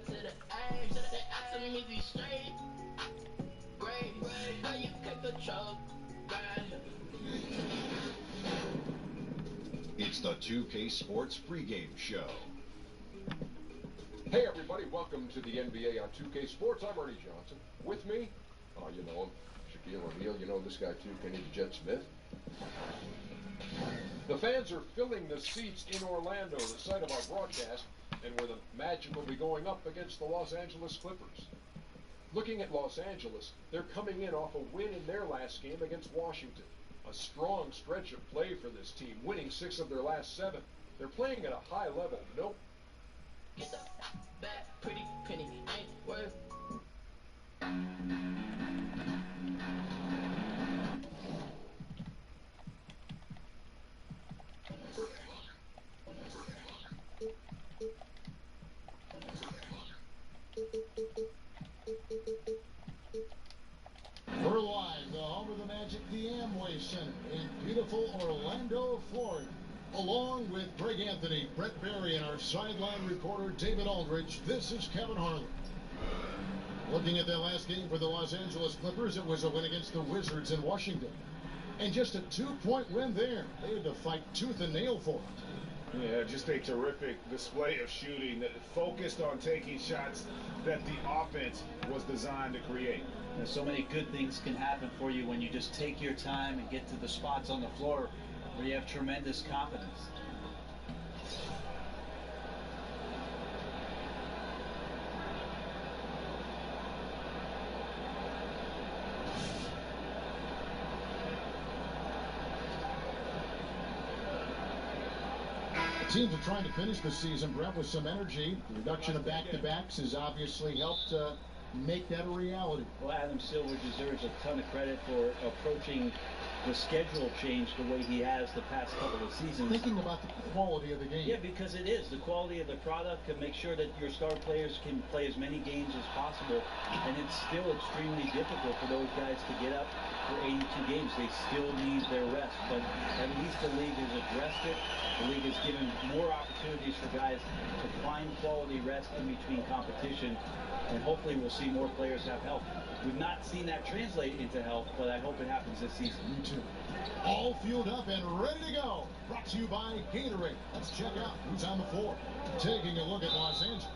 to the ass. They asking me be straight. Great, how you kick the truck? It's the 2K Sports pregame show. Hey everybody, welcome to the NBA on 2K Sports. I'm Ernie Johnson. With me, you know him, Shaquille O'Neal. You know this guy too, Kenny the Jet Smith. The fans are filling the seats in Orlando, the site of our broadcast, and where the Magic will be going up against the Los Angeles Clippers. Looking at Los Angeles, they're coming in off a win in their last game against Washington. A strong stretch of play for this team, winning 6 of their last 7. They're playing at a high level. Nope. Get the back, pretty penny, ain't worth. We're live, the home of the Magic, the Amway Center in beautiful Orlando, Florida. Along with Greg Anthony, Brett Berry, and our sideline reporter David Aldridge, this is Kevin Harlan. Looking at that last game for the Los Angeles Clippers, it was a win against the Wizards in Washington. And just a 2-point win there. They had to fight tooth and nail for it. Yeah, just a terrific display of shooting that focused on taking shots that the offense was designed to create. So many good things can happen for you when you just take your time and get to the spots on the floor where you have tremendous confidence. Teams are trying to finish the season, Brett, with some energy. The reduction of back-to-backs has obviously helped make that a reality. Well, Adam Silver deserves a ton of credit for approaching the schedule change the way he has the past couple of seasons. Thinking about the quality of the game. Yeah, because it is. The quality of the product can make sure that your star players can play as many games as possible. And it's still extremely difficult for those guys to get up for 82 games. They still need their rest. But at least the league has addressed it. The league has given more opportunities for guys to find quality rest in between competition. And hopefully we'll see more players have health. We've not seen that translate into health, but I hope it happens this season. Me too. All fueled up and ready to go. Brought to you by Gatorade. Let's check out who's on the floor. Taking a look at Los Angeles.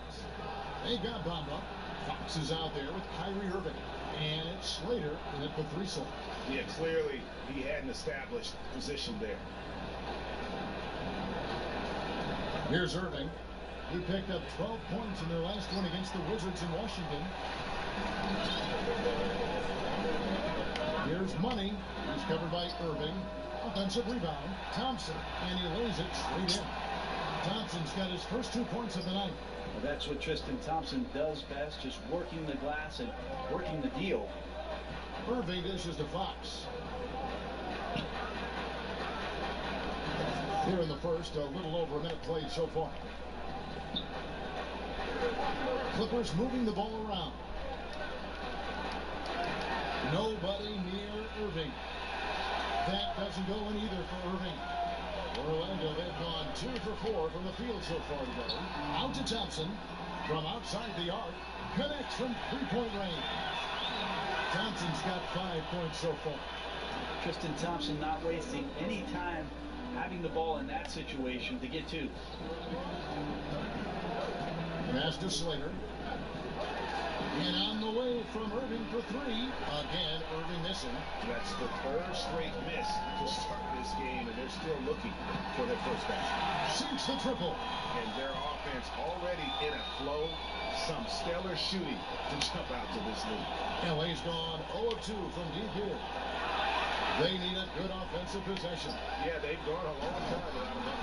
They got Bamba. Fox is out there with Kyrie Irving. And it's Slater in at the 3 slot. Yeah, clearly he had an established position there. Here's Irving. He picked up 12 points in their last one against the Wizards in Washington. Here's Money. He's covered by Irving. Offensive rebound. Thompson. And he lays it straight in. Thompson's got his first 2 points of the night. Well, that's what Tristan Thompson does best, just working the glass and working the deal. Irving dishes to Fox. Here in the first, a little over a minute played so far. Clippers moving the ball around. Nobody near Irving. That doesn't go in either for Irving. Orlando, they've gone 2 for 4 from the field so far today. Out to Thompson from outside the arc. Connects from 3-point range. Thompson's got 5 points so far. Tristan Thompson not wasting any time having the ball in that situation to get 2. Pass to Slater. And on the way from Irving for 3. Again, Irving missing. That's the 3rd straight miss to start this game, and they're still looking for their first basket. Sinks the triple. And their offense already in a flow. Some stellar shooting to jump out to this lead. LA's gone 0 of 2 from deep here. They need a good offensive possession. Yeah, they've gone a long time without them.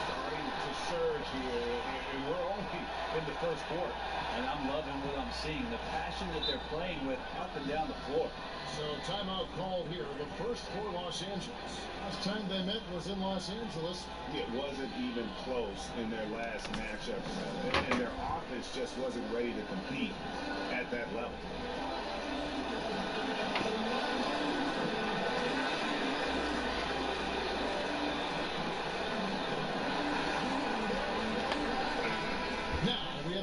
Starting to surge here, and we're only in the first quarter. And I'm loving what I'm seeing, the passion that they're playing with up and down the floor. So timeout called here, the first for Los Angeles. Last time they met was in Los Angeles. It wasn't even close in their last matchup, and their offense just wasn't ready to compete at that level.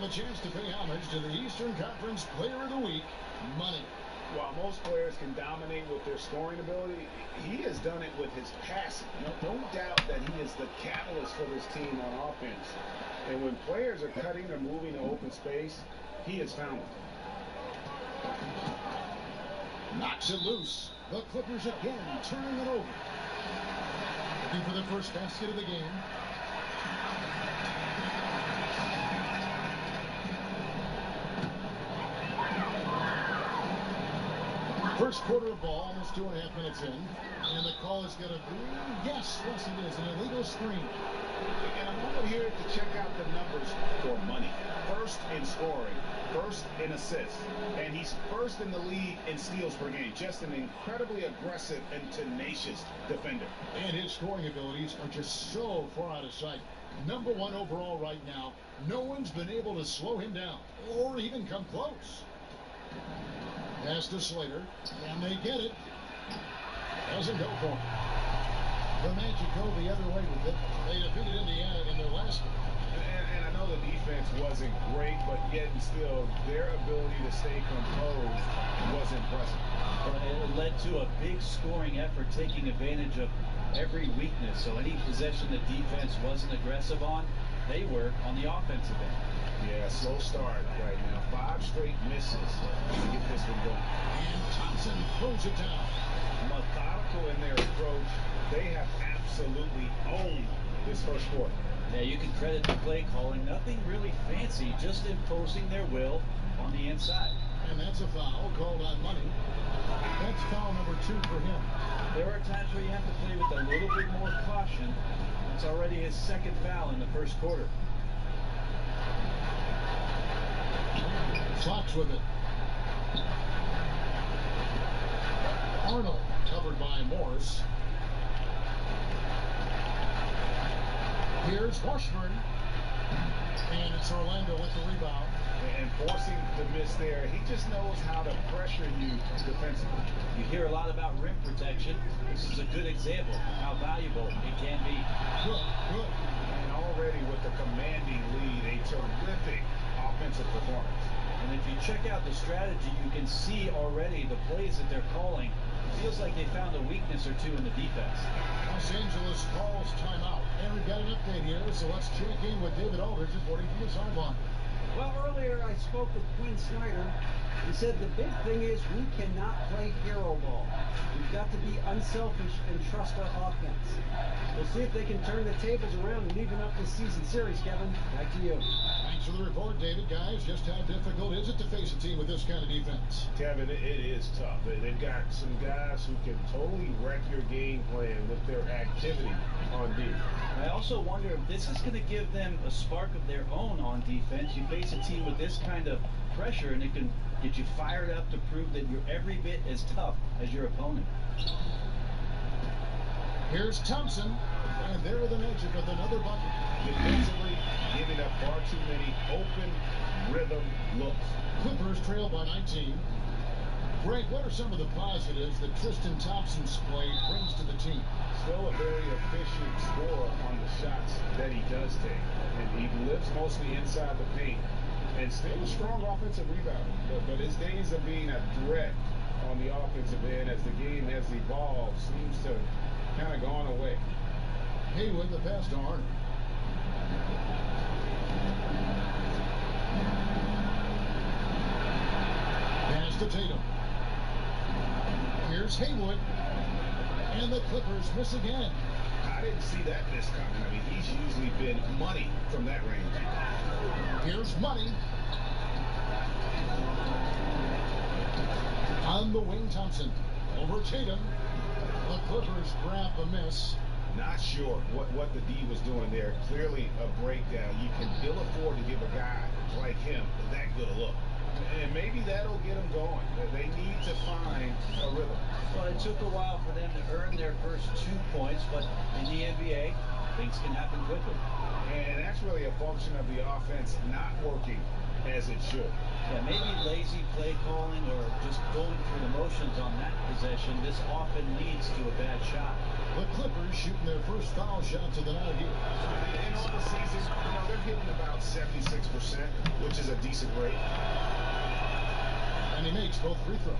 a chance to pay homage to the Eastern Conference Player of the Week, Money. While most players can dominate with their scoring ability, he has done it with his passing. No doubt that he is the catalyst for this team on offense. And when players are cutting or moving to open space, he has found them. Knocks it loose. The Clippers again turning it over. Looking for the first basket of the game. First quarter of ball, almost 2.5 minutes in. And the call is going to be, yes, it is, an illegal screen. And I'm over here to check out the numbers for Money. First in scoring, first in assists, and he's first in the league in steals per game. Just an incredibly aggressive and tenacious defender. And his scoring abilities are just so far out of sight. Number 1 overall right now. No one's been able to slow him down or even come close. Pass to Slater, and they get it. Doesn't go for him. The Magic go the other way with it. They defeated Indiana in their last game. And I know the defense wasn't great, but yet and still, their ability to stay composed was impressive. It led to a big scoring effort, taking advantage of every weakness. So any possession the defense wasn't aggressive on, they were on the offensive end. Yeah, slow start right now. 5 straight misses to get this one going. And Thompson throws it down. Methodical in their approach. They have absolutely owned this first quarter. Yeah, you can credit the play calling. Nothing really fancy, just imposing their will on the inside. And that's a foul called on Money. That's foul number 2 for him. There are times where you have to play with a little bit more caution. It's already his second foul in the first quarter. Fox with it. Arnold covered by Morris. Here's Washburn. And it's Orlando with the rebound. And forcing the miss there, he just knows how to pressure you defensively. You hear a lot about rim protection. This is a good example of how valuable it can be. Good. And already with the commanding lead, a terrific offensive performance. And if you check out the strategy, you can see already the plays that they're calling. It feels like they found a weakness or two in the defense. Los Angeles calls timeout. And we've got an update here, so let's check in with David Aldridge reporting from the sideline. Well, earlier I spoke with Quinn Snyder. He said the big thing is we cannot play hero ball. We've got to be unselfish and trust our offense. We'll see if they can turn the tables around and even up this season series, Kevin. Back to you. Thanks for the report, David. Guys, just how difficult is it to face a team with this kind of defense? Kevin, it is tough. They've got some guys who can totally wreck your game plan with their activity on D. I also wonder if this is going to give them a spark of their own on defense. You face a team with this kind of pressure, and it can get you fired up to prove that you're every bit as tough as your opponent. Here's Thompson, and there are the Magic with another bucket. Defensively, giving up far too many open rhythm looks. Clippers trail by 19. Greg, what are some of the positives that Tristan Thompson's play brings to the team? Still a very efficient scorer on the shots that he does take. And he lives mostly inside the paint. And still a strong offensive rebounder. But his days of being a threat on the offensive end as the game has evolved seems to kind of gone away. Haywood, the pass to Arnold. Pass to Tatum. Here's Haywood. And the Clippers miss again. I didn't see that miss coming. I mean, he's usually been money from that range. Here's Money. On the wing, Thompson. Over Tatum. The Clippers grab a miss. Not sure what the D was doing there. Clearly a breakdown. You can ill afford to give a guy like him that good a look. And maybe that'll get them going. They need to find a rhythm. Well, it took a while for them to earn their first 2 points, but in the NBA, things can happen quickly. And that's really a function of the offense not working as it should. Yeah, maybe lazy play calling or just going through the motions on that possession. This often leads to a bad shot. The Clippers shooting their first foul shots of the night here. And on the season, they're hitting about 76%, which is a decent rate. And he makes both free throws.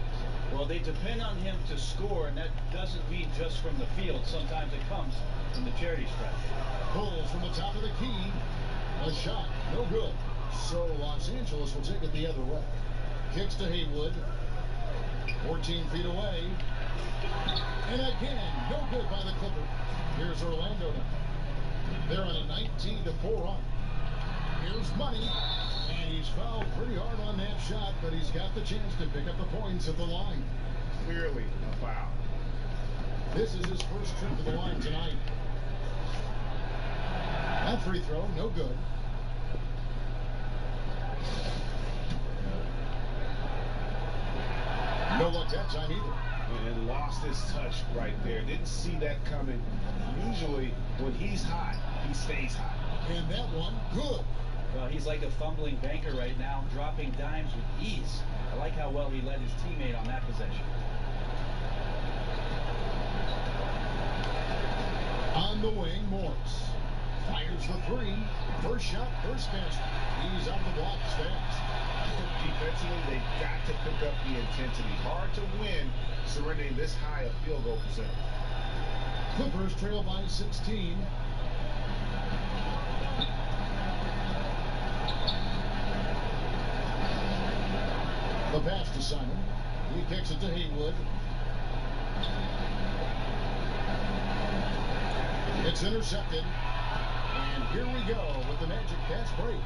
Well, they depend on him to score, and that doesn't mean just from the field. Sometimes it comes from the charity stripe. Pulls from the top of the key. A shot, no good. So Los Angeles will take it the other way. Kicks to Haywood. 14 feet away. And again, no good by the Clippers. Here's Orlando now. They're on a 19-4 run. Here's Money. And he's fouled pretty hard on that shot, but he's got the chance to pick up the points at the line. Clearly a foul. This is his first trip to the line tonight. That free throw, no good. No luck that time either. And lost his touch right there. Didn't see that coming. Usually, when he's hot, he stays hot. And that one, good. Well, he's like a fumbling banker right now, dropping dimes with ease. I like how well he led his teammate on that possession. On the wing, Morris fires the three. First shot, first basket. He's out the blocks fast. Defensively, they've got to pick up the intensity. Hard to win surrendering this high a field goal percentage. Clippers trail by 16. The pass to Simon. He kicks it to Haywood. It's intercepted. And here we go with the Magic fast break.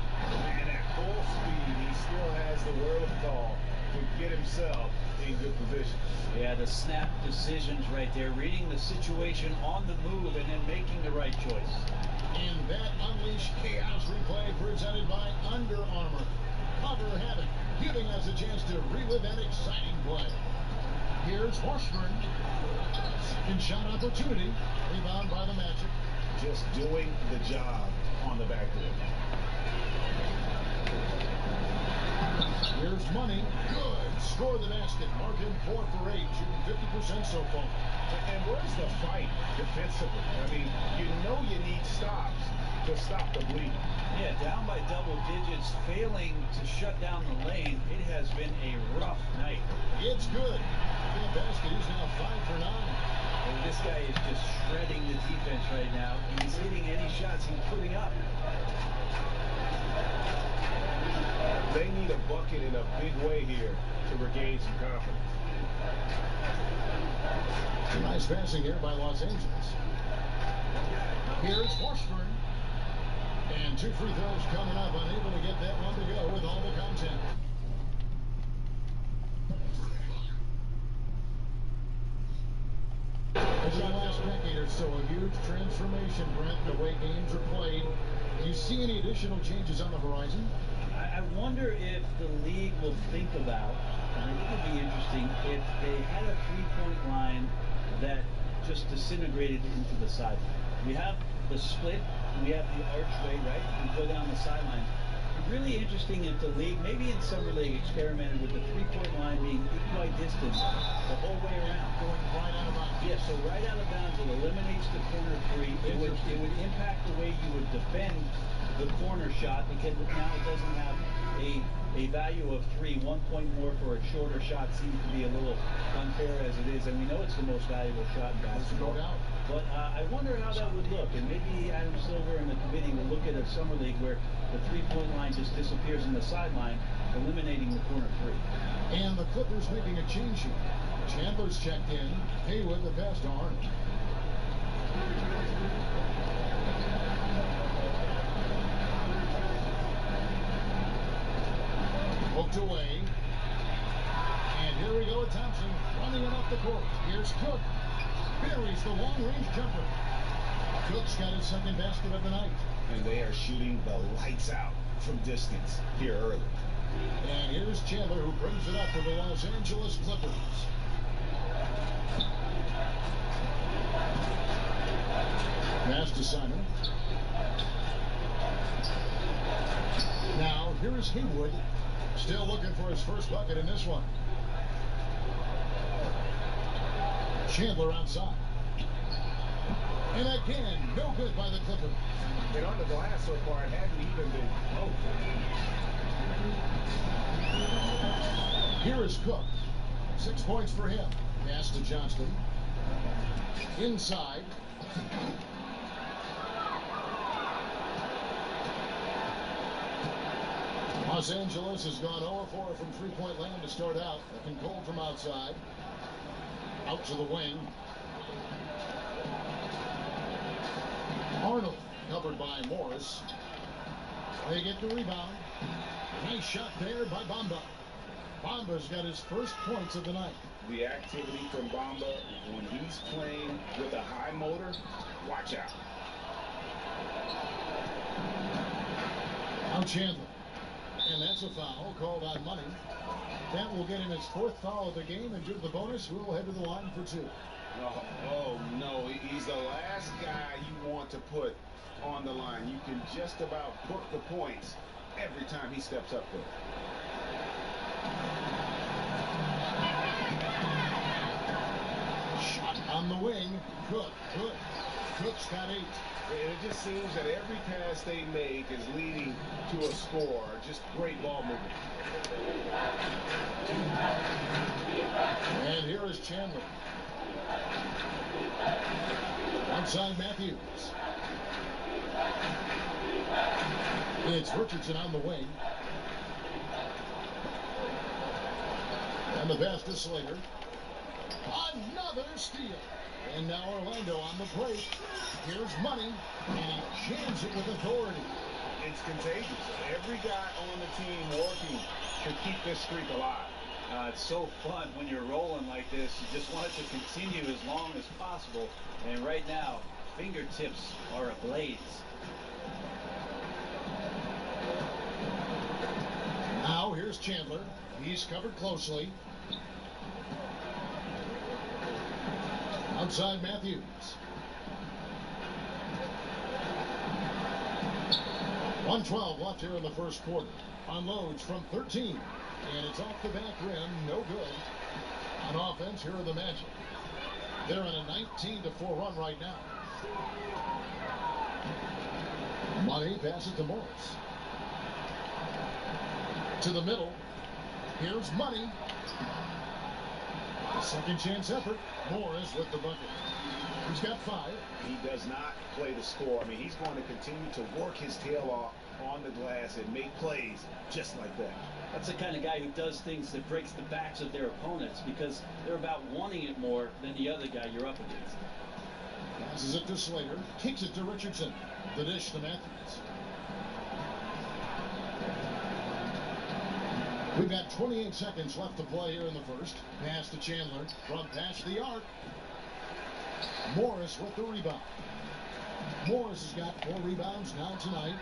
And at full speed, he still has the wherewithal to get himself in good position. Yeah, the snap decisions right there, reading the situation on the move and then making the right choice. And that Unleash Chaos replay presented by Under Armour. Cover Havoc, giving us a chance to relive that exciting play. Here's Washburn. Second shot opportunity. Rebound by the Magic. Just doing the job on the backboard. Here's Money. Good. Score the basket. Mark him 4 for 8. Shooting 50% so far. And where's the fight defensively? I mean, you know you need stops to stop the bleeding. Yeah, down by double digits, failing to shut down the lane. It has been a rough night. It's good. In the basket, he's now 5 for 9. And this guy is just shredding the defense right now. He's hitting any shots he's putting up. They need a bucket in a big way here to regain some confidence. Nice passing here by Los Angeles. Here's Washburn. And 2 free throws coming up. Unable to get that one to go with all the content. Over the last decade or so, a huge transformation, Brent, the way games are played. Do you see any additional changes on the horizon? I wonder if the league will think about, and I think it would be interesting, if they had a three-point line that just disintegrated into the sideline. We have the split, we have the archway, right? We go down the sideline. Really interesting if the league, maybe in summer league, experimented with the three-point line being equidistant the whole way around. Going right out of bounds. Yeah, so right out of bounds, it eliminates the corner three. It would impact the way you would defend the corner shot, because now it doesn't have a value of 3. 1 point more for a shorter shot seems to be a little unfair as it is, and we know it's the most valuable shot in basketball. No doubt. But I wonder how that would look, and maybe Adam Silver and the committee will look at a summer league where the three-point line just disappears in the sideline, eliminating the corner three. And the Clippers making a change here. Chandler's checked in. Haywood the pass to Arnold. Hooked away. And here we go with Thompson running it up the court. Here's Cook. Buries the long-range jumper. Cook's got his second basket of the night. And they are shooting the lights out from distance here early. And here's Chandler, who brings it up for the Los Angeles Clippers. Pass to Simon. Now, here is Haywood, still looking for his first bucket in this one. Chandler outside. And again, no good by the Clippers. And on the glass so far, it hadn't even been close. Here is Cook. 6 points for him. Pass to Johnston. Inside. Los Angeles has gone 0-4 from three-point land to start out. Looking cold from outside. Out to the wing. Arnold covered by Morris. They get the rebound. Nice shot there by Bamba. Bamba's got his first points of the night. The activity from Bamba when he's playing with a high motor, watch out. Now Chandler. And that's a foul called on Money. That will get him his fourth foul of the game, and due to the bonus, we'll head to the line for two. Oh no, he's the last guy you want to put on the line. You can just about put the points every time he steps up there. Shot on the wing. Good. Cook's got 8. And it just seems that every pass they make is leading to a score. Just great ball movement. And here is Chandler. Outside Matthews. It's Richardson on the wing. And the pass to Slater. Another steal. And now Orlando on the break. Here's Money. And he jams it with authority. It's contagious. Every guy on the team working to keep this streak alive. It's so fun when you're rolling like this. You just want it to continue as long as possible. And right now, fingertips are ablaze. Now here's Chandler. He's covered closely. Outside Matthews. 1:12 left here in the first quarter. Unloads from 13. And it's off the back rim. No good. On offense, here are the Magic. They're on a 19-4 run right now. Money passes to Morris. To the middle. Here's Money. Second chance effort. Morris with the bucket. He's got 5. He does not play the score. I mean, he's going to continue to work his tail off on the glass and make plays just like that. That's the kind of guy who does things that breaks the backs of their opponents because they're about wanting it more than the other guy you're up against. Passes it to Slater. Kicks it to Richardson. The dish to Matthews. We've got 28 seconds left to play here in the first. Pass to Chandler from past the arc. Morris with the rebound. Morris has got 4 rebounds now tonight.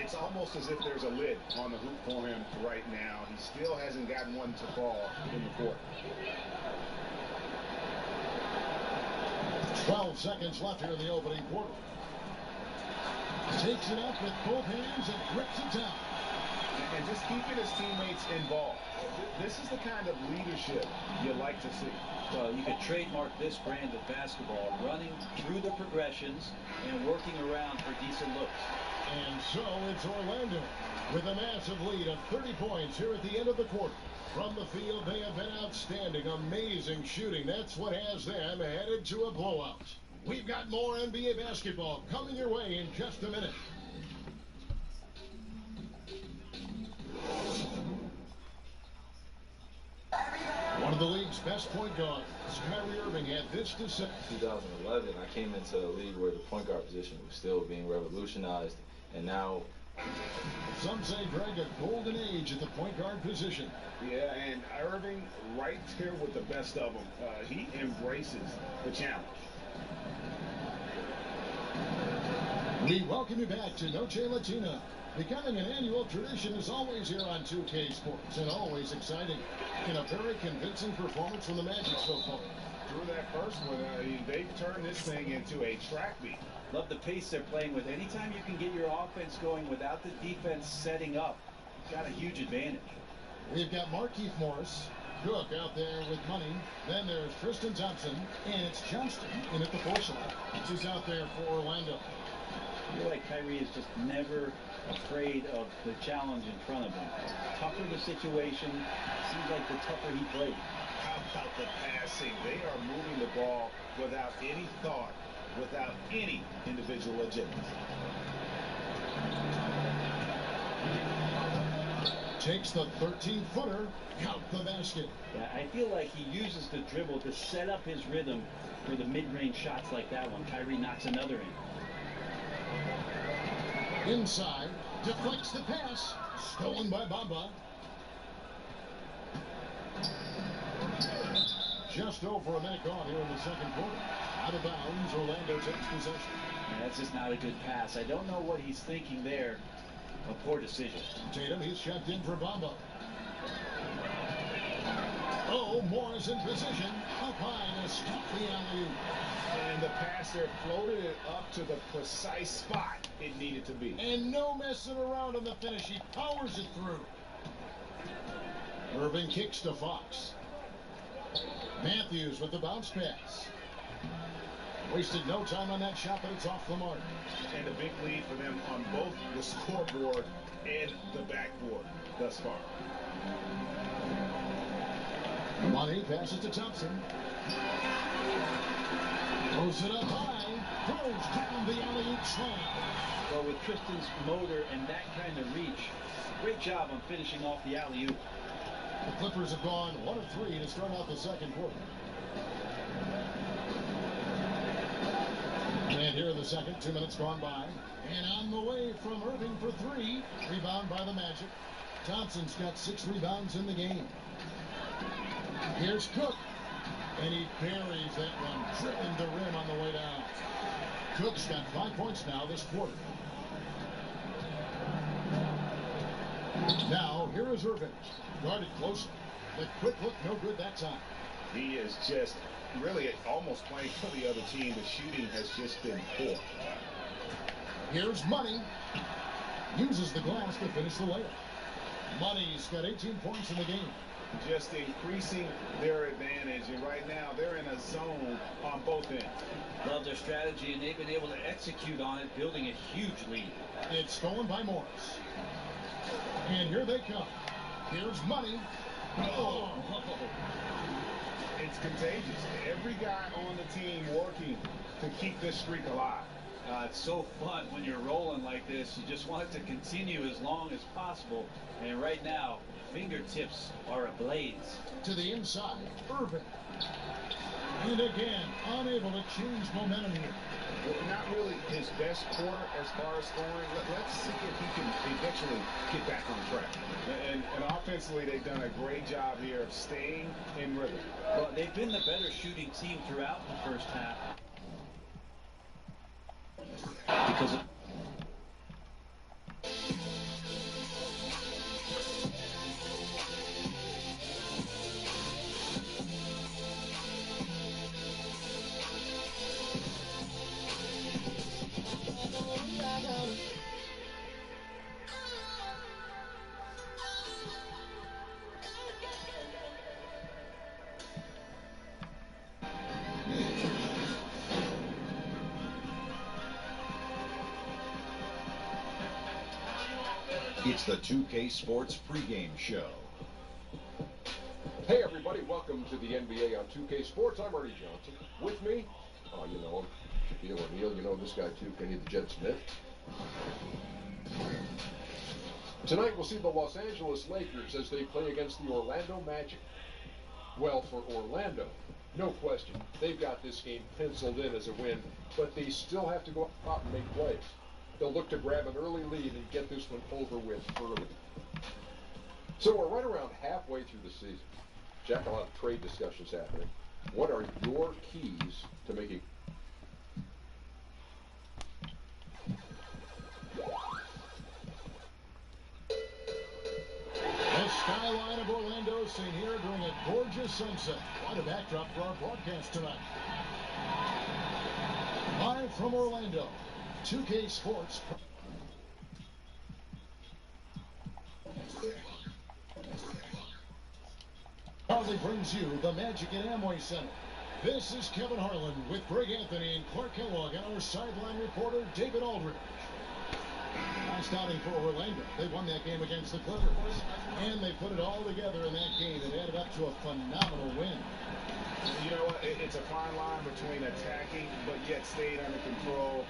It's almost as if there's a lid on the hoop for him right now. He still hasn't gotten one to fall in the court. 12 seconds left here in the opening quarter. Takes it up with both hands and rips it down. And just keeping his teammates involved. This is the kind of leadership you like to see. Well, you could trademark this brand of basketball, running through the progressions and working around for decent looks. And so it's Orlando with a massive lead of 30 points here at the end of the quarter. From the field, they have been outstanding, amazing shooting. That's what has them headed to a blowout. We've got more NBA basketball coming your way in just a minute. One of the league's best point guards, Kyrie Irving, had this to say. 2011, I came into a league where the point guard position was still being revolutionized, and now some say, Greg, a golden age at the point guard position. Yeah, and Irving right here with the best of them. He embraces the challenge. We welcome you back to Noche Latina. Becoming an annual tradition is always here on 2K Sports, and always exciting. In a very convincing performance from the Magic so far. Through that first one, they've turned this thing into a track meet. Love the pace they're playing with. Anytime you can get your offense going without the defense setting up, you've got a huge advantage. We've got Markieff Morris. Cook out there with money. Then there's Tristan Thompson, and it's Johnston in at the 4 slot. He's out there for Orlando. I feel like Kyrie is just never afraid of the challenge in front of him. Tougher the situation, seems like the tougher he plays. How about the passing? They are moving the ball without any thought, without any individual agenda. Takes the 13-footer, count the basket. Yeah, I feel like he uses the dribble to set up his rhythm for the mid-range shots like that one. Kyrie knocks another in. Inside, deflects the pass, stolen by Bamba. Just over a minute gone here in the second quarter. Out of bounds, Orlando takes possession. Yeah, that's just not a good pass. I don't know what he's thinking there. A poor decision. Tatum, he's checked in for Bamba. Oh, Moore's in position. Up high to stop the alley-oop. And the passer floated it up to the precise spot it needed to be. And no messing around on the finish. He powers it through. Irving kicks to Fox. Matthews with the bounce pass. Wasted no time on that shot, but it's off the mark. And a big lead for them on both the scoreboard and the backboard thus far. Money passes to Thompson. Throws it up high. Throws down the alley-oop slam. Well, with Tristan's motor and that kind of reach, great job on finishing off the alley-oop. The Clippers have gone 1 of 3 to start out the second quarter. And here in the second, 2 minutes gone by. And on the way from Irving for 3. Rebound by the Magic. Thompson's got 6 rebounds in the game. Here's Cook. And he buries that one, dribbling the rim on the way down. Cook's got 5 points now this quarter. Now, here is Irving. Guarded closely. The quick look, no good that time. He is just really almost playing for the other team. The shooting has just been poor. Here's Money. Uses the glass to finish the layup. Money's got 18 points in the game. Just increasing their advantage. And right now, they're in a zone on both ends. Love their strategy, and they've been able to execute on it, building a huge lead. It's stolen by Morris. And here they come. Here's Money. Oh. It's contagious. Every guy on the team working to keep this streak alive. It's so fun when you're rolling like this. You just want it to continue as long as possible. And right now, fingertips are ablaze. To the inside, Irving. And again, unable to change momentum here. Not really his best quarter as far as scoring. Let's see if he can eventually get back on track. And offensively, they've done a great job here of staying in rhythm. Well, they've been the better shooting team throughout the first half. Because of It's the 2K Sports pregame show. Hey everybody, welcome to the NBA on 2K Sports. I'm Ernie Johnson. With me, you know him, Shaquille O'Neal. You know this guy too, Kenny the Jet Smith. Tonight we'll see the Los Angeles Lakers as they play against the Orlando Magic. Well, for Orlando, no question, they've got this game penciled in as a win, but they still have to go out and make plays. They'll look to grab an early lead and get this one over with early. So we're right around halfway through the season. Jack, a lot of trade discussions happening. What are your keys to making? The skyline of Orlando seen here during a gorgeous sunset. Quite a backdrop for our broadcast tonight. Live from Orlando, 2K Sports. proudly brings you the Magic at Amway Center. This is Kevin Harlan with Greg Anthony and Clark Kellogg and our sideline reporter David Aldridge. Last outing for Orlando. They won that game against the Clippers. And they put it all together in that game. It added up to a phenomenal win. You know what? It's a fine line between attacking but yet stayed under control.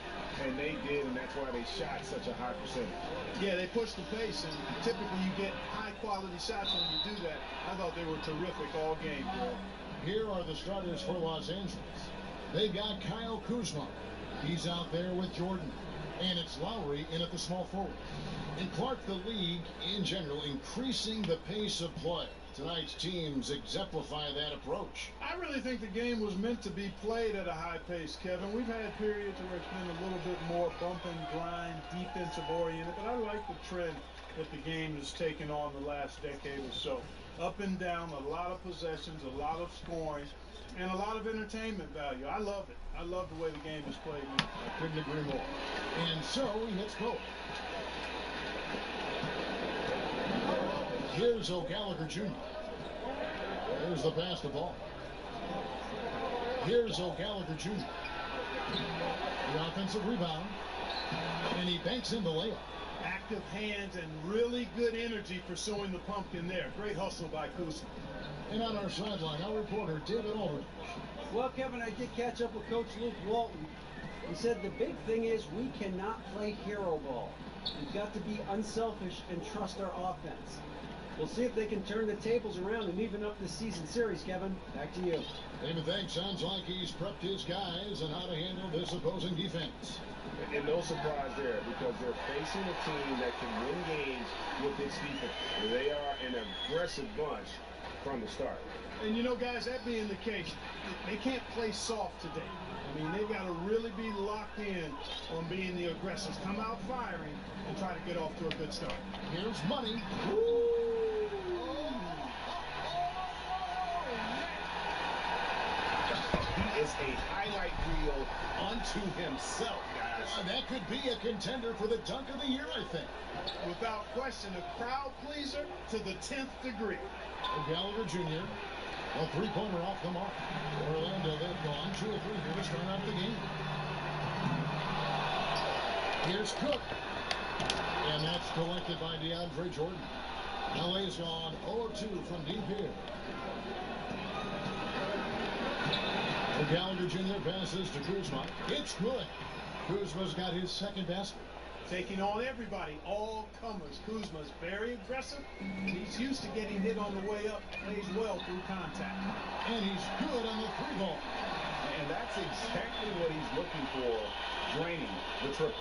And they did, and that's why they shot such a high percentage. Yeah, they pushed the pace, and typically you get high-quality shots when you do that. I thought they were terrific all game, bro. Here are the starters for Los Angeles. They've got Kyle Kuzma. He's out there with Jordan. And it's Lowry in at the small forward. And Clark, the league, in general, increasing the pace of play. Tonight's teams exemplify that approach. I really think the game was meant to be played at a high pace, Kevin. We've had periods where it's been a little bit more bump and grind, defensive-oriented, but I like the trend that the game has taken on the last decade or so. Up and down, a lot of possessions, a lot of scoring, and a lot of entertainment value. I love it. I love the way the game is played now. I couldn't agree more. And so he hits both. Here's O'Gallagher Jr. There's the pass to ball. Here's O'Gallagher Jr. The offensive rebound. And he banks in the layup. Active hands and really good energy pursuing the pumpkin there. Great hustle by Kuzma. And on our sideline, our reporter, David Aldridge. Well, Kevin, I did catch up with Coach Luke Walton. He said the big thing is we cannot play hero ball. We've got to be unselfish and trust our offense. We'll see if they can turn the tables around and even up the season series, Kevin. Back to you. David, thanks. Sounds like he's prepped his guys on how to handle this opposing defense. And no surprise there, because they're facing a team that can win games with its defense. They are an aggressive bunch from the start. And you know, guys, that being the case, they can't play soft today. I mean, they've got to really be locked in on being the aggressors. Come out firing and try to get off to a good start. Here's money. He is a highlight reel unto himself, guys. That could be a contender for the dunk of the year, I think. Without question, a crowd pleaser to the 10th degree. O'Gallagher Jr. A three-pointer off the mark. Orlando, they've gone 2 or 3 here to start out the game. Here's Cook. And that's collected by DeAndre Jordan. LA's gone 0-2 from deep here. O'Gallagher Jr. passes to Kuzma. It's good. Kuzma's got his second basket. Taking on everybody, all comers. Kuzma's very aggressive. He's used to getting hit on the way up. Plays well through contact. And he's good on the 3-ball. And that's exactly what he's looking for, draining the triple.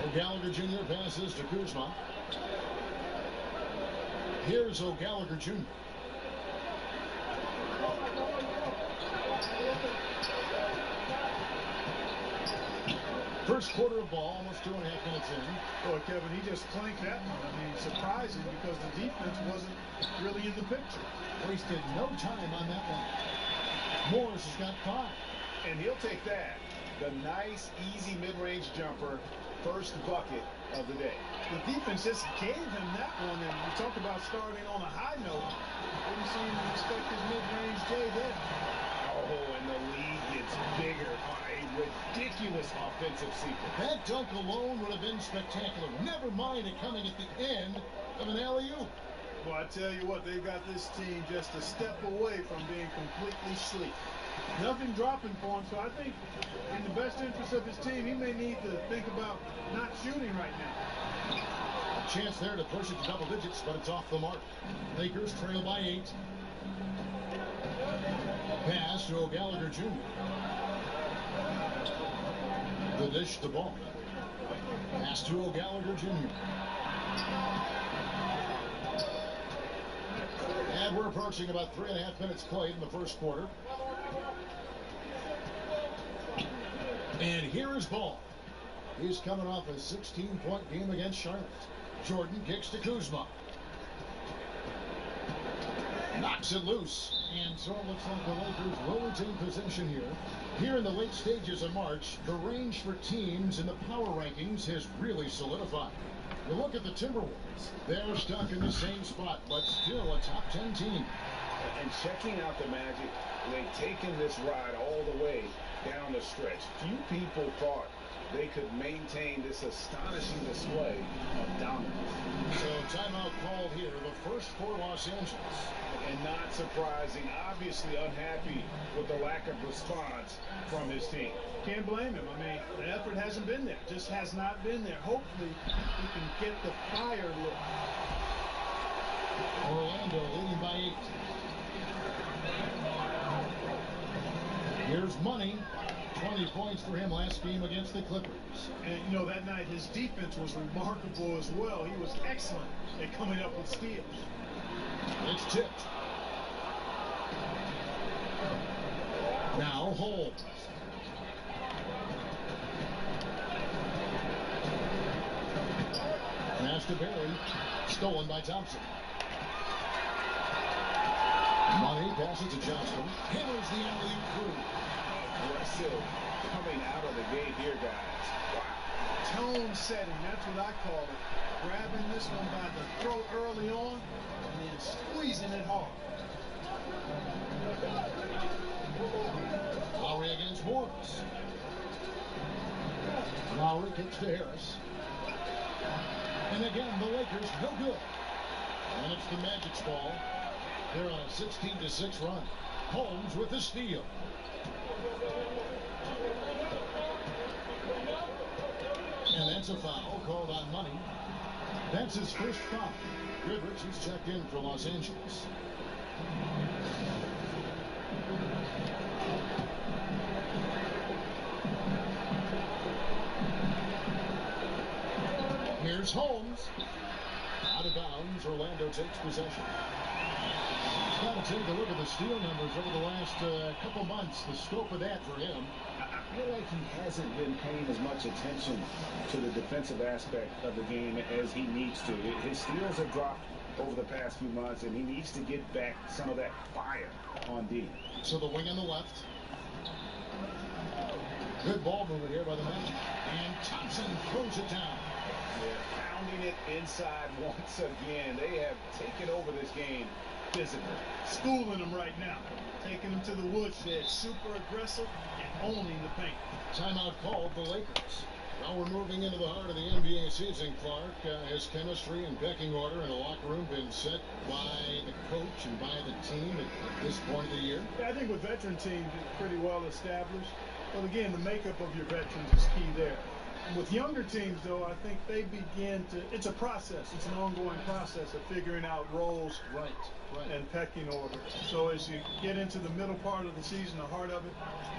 O'Gallagher Jr. passes to Kuzma. Here's O'Gallagher Jr. First quarter of ball, almost 2.5 minutes in. Boy, Kevin, he just clanked that one. I mean, surprising because the defense wasn't really in the picture. Wasted no time on that one. Morris has got 5. And he'll take that. The nice, easy mid-range jumper, first bucket of the day. The defense just gave him that one, and we talk about starting on a high note. Didn't seem to expect his mid-range J there. Oh, and the lead gets bigger on a ridiculous offensive sequence. That dunk alone would have been spectacular. Never mind it coming at the end of an alley-oop. Well, I tell you what, they've got this team just a step away from being completely sleek. Nothing dropping for him, so I think in the best interest of his team, he may need to think about not shooting right now. A chance there to push it to double digits, but it's off the mark. Lakers trail by 8. Pass to O'Gallagher Jr. The dish to ball. Pass to O'Gallagher Jr. And we're approaching about 3.5 minutes played in the first quarter. And here is Ball. He's coming off a 16-point game against Charlotte. Jordan kicks to Kuzma. Knocks it loose. And so it looks like the Lakers will retain possession here. Here in the late stages of March, the range for teams in the power rankings has really solidified. You look at the Timberwolves. They're stuck in the same spot, but still a top 10 team. And checking out the Magic, they've taken this ride all the way down the stretch. Few people thought they could maintain this astonishing display of dominance. So timeout called here, the first for Los Angeles. And not surprising, obviously unhappy with the lack of response from his team. Can't blame him. I mean, the effort hasn't been there. Just has not been there. Hopefully, he can get the fire look. Orlando leading by 8. Here's Money. 20 points for him last game against the Clippers. And, you know, that night his defense was remarkable as well. He was excellent at coming up with steals. It's tipped. Now Holmes. Pass to Barry. Stolen by Thompson. Money passes to Johnston. Hammers the alley-oop through. Aggressive coming out of the gate here, guys. Wow. Tone setting, that's what I call it. Grabbing this one by the throat early on and then squeezing it hard. Lowry against Morris. Lowry kicks to Harris. And again, the Lakers no good. And it's the Magic's ball. They're on a 16-6 run. Holmes with the steal. And that's a foul called on Money. That's his first foul. Goodrich is checked in for Los Angeles. Here's Holmes. Out of bounds, Orlando takes possession. Got to take a look at the steal numbers over the last couple months. The scope of that for him. I feel like he hasn't been paying as much attention to the defensive aspect of the game as he needs to. His steals have dropped over the past few months, and he needs to get back some of that fire on D. So the wing on the left. Good ball movement here by the Magic. And Thompson throws it down. Yeah, pounding it inside once again. They have taken over this game physically. Schooling them right now. Taking them to the woodshed. Super aggressive and owning the paint. Timeout called the Lakers. Now we're moving into the heart of the NBA season, Clark. Has chemistry and pecking order in the locker room been set by the coach and by the team at this point of the year? Yeah, I think with veteran teams, it's pretty well established. But again, the makeup of your veterans is key there. With younger teams, though, I think they begin to, it's a process. It's an ongoing process of figuring out roles Right. and pecking order. So as you get into the middle part of the season, the heart of it,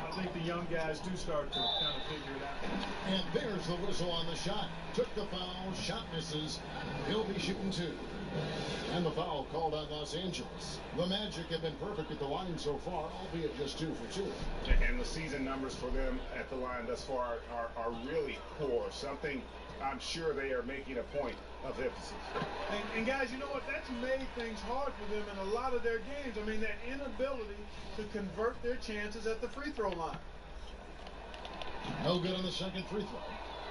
I think the young guys do start to kind of figure it out. And there's the whistle on the shot. Took the foul, shot misses. He'll be shooting 2. And the foul called on Los Angeles. The Magic have been perfect at the line so far, albeit just 2 for 2. And the season numbers for them at the line thus far are really poor. Something I'm sure they are making a point of emphasis. And guys, you know what? That's made things hard for them in a lot of their games. I mean, that inability to convert their chances at the free throw line. No good on the second free throw.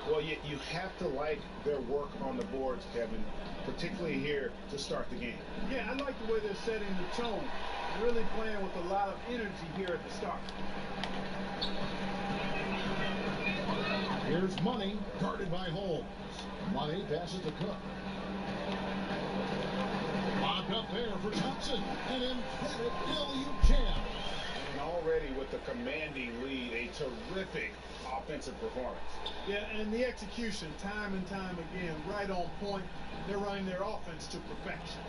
Well, you have to like their work on the boards, Kevin, particularly here to start the game. Yeah, I like the way they're setting the tone. Really playing with a lot of energy here at the start. Here's Money, guarded by Holmes. Money passes to Cook. Locked up there for Thompson. An emphatic alley-oop jam. And already with the commanding lead, a terrific offensive performance. Yeah, and the execution, time and time again, right on point. They're running their offense to perfection.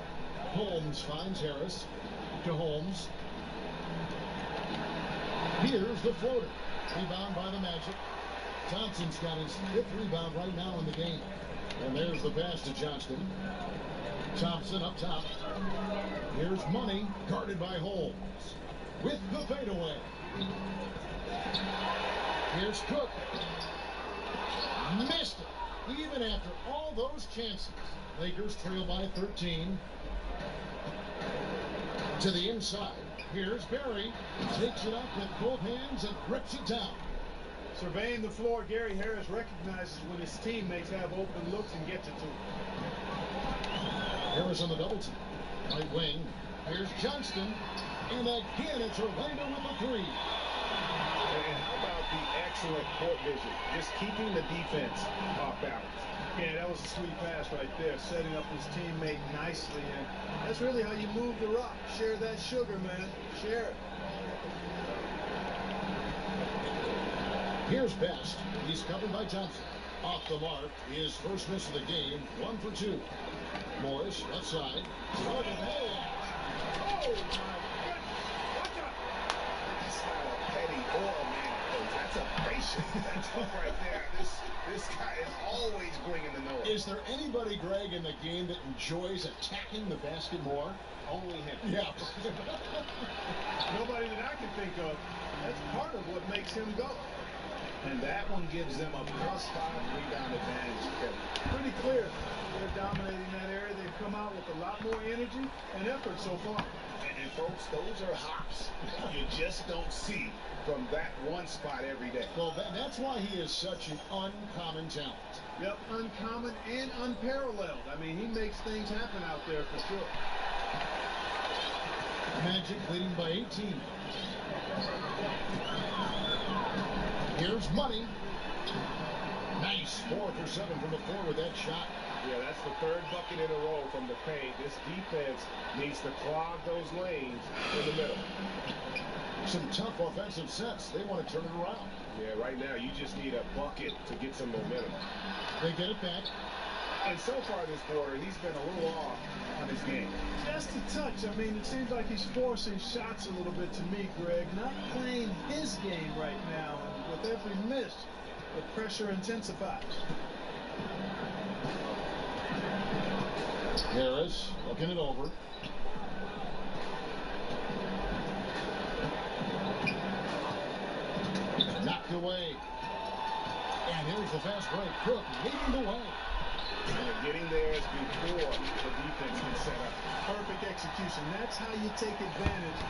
Holmes finds Harris. To Holmes. Here's the floater. Rebound by the Magic. Thompson's got his 5th rebound right now in the game. And there's the pass to Johnston. Thompson up top. Here's Money, guarded by Holmes. With the fadeaway. Here's Cook. Missed it. Even after all those chances. Lakers trail by 13. To the inside. Here's Barry. Takes it up with both hands and grips it down. Surveying the floor, Gary Harris recognizes when his teammates have open looks and gets it to him. Harris on the double team. Right wing. Here's Johnston. And again, it's Orlando with the three. And how about the excellent court vision? Just keeping the defense off balance. Yeah, that was a sweet pass right there, setting up his teammate nicely. And that's really how you move the rock. Share that sugar, man. Share it. Here's Best. He's covered by Thompson. Off the mark. His first miss of the game. 1 for 2. Morris, left side. Oh, my goodness. That's not a petty or a man coach. That's a patient. That's right there. This guy is always bringing the noise. Is there anybody, Greg, in the game that enjoys attacking the basket more? Only him. Yeah. Nobody that I can think of. That's part of what makes him go. And that one gives them a +5 rebound advantage, Kevin. Pretty clear. They're dominating that area. They've come out with a lot more energy and effort so far. And folks, those are hops you just don't see from that one spot every day. Well, that's why he is such an uncommon talent. Yep, uncommon and unparalleled. I mean, he makes things happen out there for sure. Magic leading by 18. Here's Money. Nice. 4 for 7 from the floor with that shot. Yeah, that's the third bucket in a row from the paint. This defense needs to clog those lanes in the middle. Some tough offensive sets. They want to turn it around. Yeah, right now you just need a bucket to get some momentum. They get it back. And so far this quarter, he's been a little off on his game. Just a touch. I mean, it seems like he's forcing shots a little bit to me, Greg. Not playing his game right now. And with every miss, the pressure intensifies. Harris looking it over. Knocked away. And here's the fast break. Cook leading the way. And getting there is before the defense can set up. Perfect execution. That's how you take advantage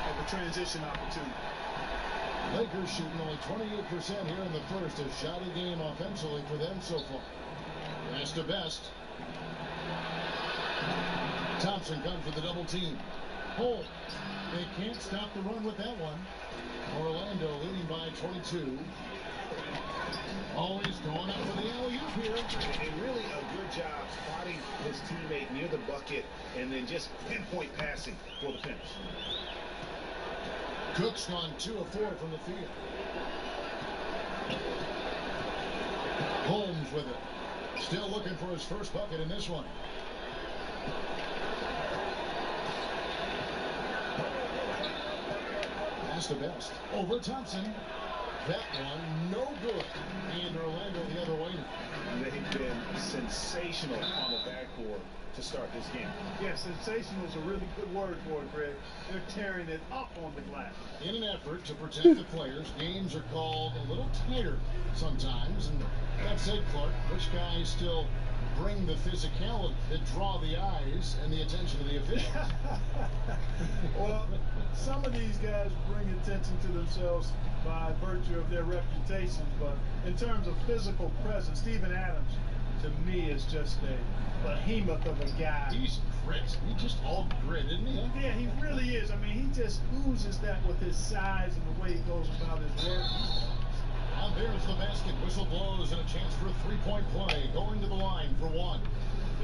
of a transition opportunity. Lakers shooting only 28% here in the first. A shoddy game offensively for them so far. Pass to Best. Thompson comes with the double team. Holmes. They can't stop the run with that one. Orlando leading by 22. Always going up for the alley-oop here. And really a good job spotting his teammate near the bucket and then just pinpoint passing for the finish. Cook's gone 2 of 4 from the field. Holmes with it. Still looking for his first bucket in this one. Pass to Best. Over Thompson. That one, no good. And Orlando the other way. They've been sensational on the backboard to start this game. Yeah, sensational is a really good word for it, Greg. They're tearing it up on the glass. In an effort to protect the players, games are called a little tighter sometimes. And that said, Clark, which guys still bring the physicality that draw the eyes and the attention of the officials? Well, some of these guys bring attention to themselves by virtue of their reputations, but in terms of physical presence, Steven Adams, to me, is just a behemoth of a guy. He's grit. He's just all grit, isn't he? Yeah, he really is. I mean, he just oozes that with his size and the way he goes about his work. Now there's the basket. Whistle blows and a chance for a three-point play. Going to the line for one.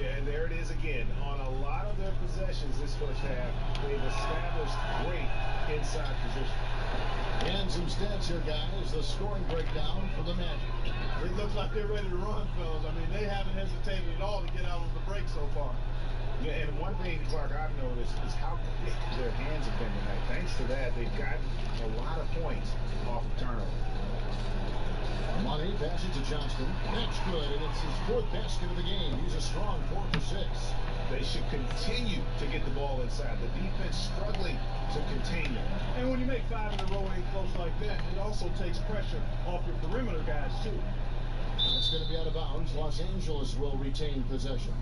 Yeah, and there it is again. On a lot of their possessions this first half, they've established great inside position. And some stats here, guys. The scoring breakdown for the Magic. It looks like they're ready to run, fellas. I mean, they haven't hesitated at all to get out on the break so far. Yeah, and one thing, Clark, I've noticed is how quick their hands have been tonight. Thanks to that, they've gotten a lot of points off of turnover. Money passes to Johnston. That's good, and it's his fourth basket of the game. He's a strong 4 for 6. They should continue to get the ball inside. The defense struggling to contain them. And when you make 5 in a row ain't close like that, it also takes pressure off your perimeter guys, too. That's going to be out of bounds. Los Angeles will retain possession.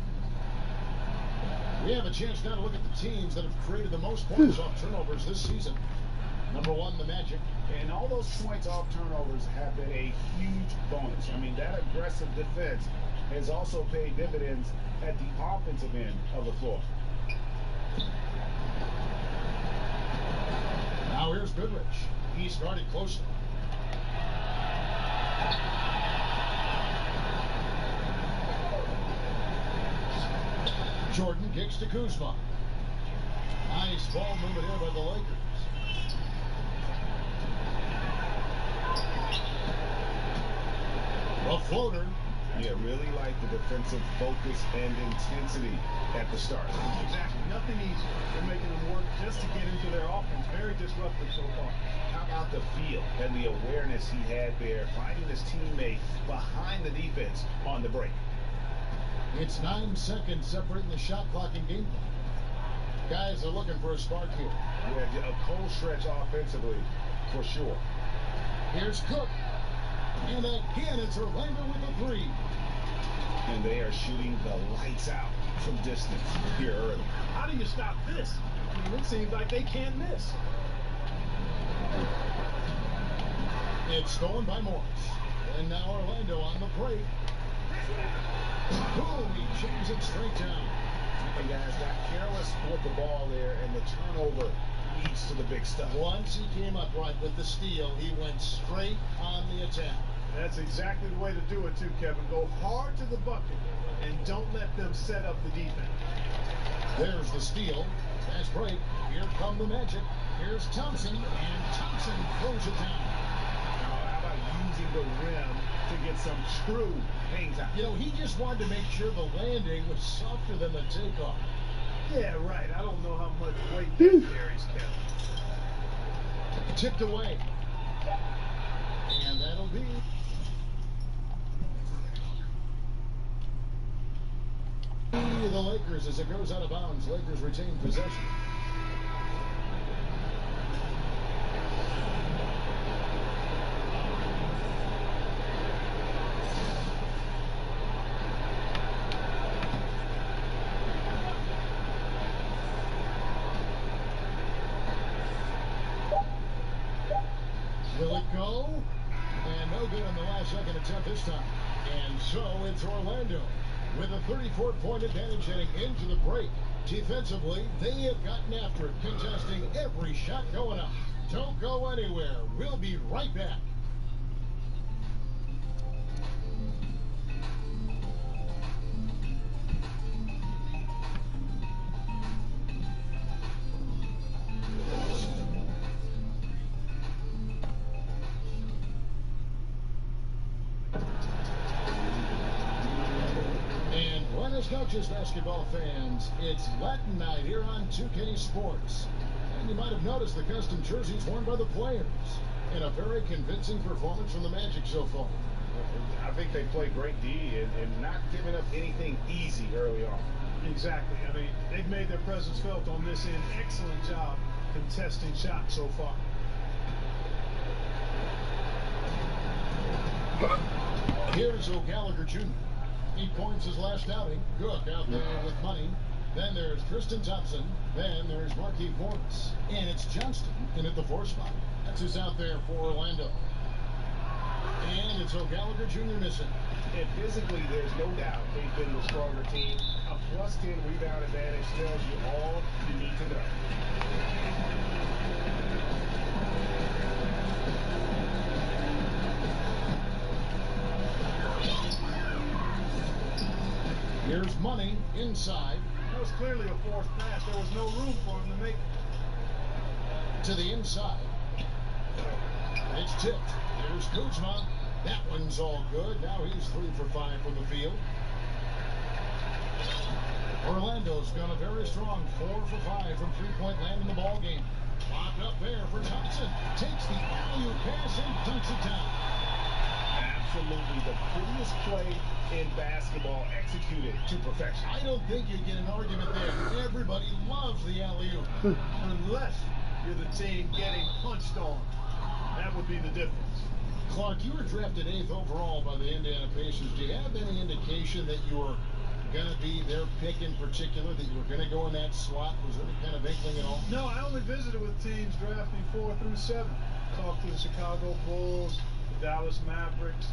We have a chance now to look at the teams that have created the most points off turnovers this season. Number one, the Magic. And all those points off turnovers have been a huge bonus. I mean, that aggressive defense has also paid dividends at the offensive end of the floor. Now here's Goodrich. He's guarded closely. Jordan kicks to Kuzma. Nice ball movement here by the Lakers. A floater. Yeah, really like the defensive focus and intensity at the start. Exactly. Nothing easy. They're making them work just to get into their offense. Very disruptive so far. How about the feel and the awareness he had there, finding his teammate behind the defense on the break? It's 9 seconds separating the shot clock and game clock. Guys are looking for a spark here. Yeah, a cold stretch offensively, for sure. Here's Cook. And again, it's Orlando with a three. And they are shooting the lights out from distance here early. How do you stop this? I mean, it seems like they can't miss. It's stolen by Morris. And now Orlando on the break. Boom, he jams it straight down. And guys got careless with the ball there, and the turnover leads to the big stuff. Once he came up right with the steal, he went straight on the attack. That's exactly the way to do it too, Kevin. Go hard to the bucket and don't let them set up the defense. There's the steal. Fast break. Here come the Magic. Here's Thompson, and Thompson throws it down. How about using the rim to get some true hang time? You know, he just wanted to make sure the landing was softer than the takeoff. Yeah, right. I don't know how much weight that carries, Kevin. Tipped away. And that'll be... the Lakers as it goes out of bounds. Lakers retain possession. Will it go? And no good on the last second attempt this time. And so it's Orlando with a 34-point advantage heading into the break. Defensively, they have gotten after it, contesting every shot going up. Don't go anywhere. We'll be right back. It's not just basketball fans, it's Latin night here on 2K Sports. And you might have noticed the custom jerseys worn by the players. And a very convincing performance from the Magic so far. I think they played great D and not giving up anything easy early on. Exactly. I mean, they've made their presence felt on this end. Excellent job contesting shots so far. Here's O'Gallagher Jr. 8 points his last outing. Cook out there with money. Then there's Tristan Thompson. Then there's Markieff Morris. And it's Johnston in at the 4 spot. That's who's out there for Orlando. And it's O'Gallagher Jr. missing. And physically, there's no doubt they've been the stronger team. A +10 rebound advantage tells you all you need to know. Here's Money inside. That was clearly a forced pass. There was no room for him to make it. To the inside. It's tipped. Here's Kuzma. That one's all good. Now he's 3 for 5 from the field. Orlando's gone very strong. 4 for 5 from three-point land in the ball game. Locked up there for Thompson. Takes the alley-oop pass and dunks it down. Absolutely the prettiest play in basketball, executed to perfection. I don't think you get an argument there. Everybody loves the alley-oop. Unless you're the team getting punched on. That would be the difference. Clark, you were drafted 8th overall by the Indiana Pacers. Do you have any indication that you were going to be their pick in particular, that you were going to go in that slot? Was there any kind of inkling at all? No, I only visited with teams drafting 4 through 7. Talked to the Chicago Bulls, the Dallas Mavericks,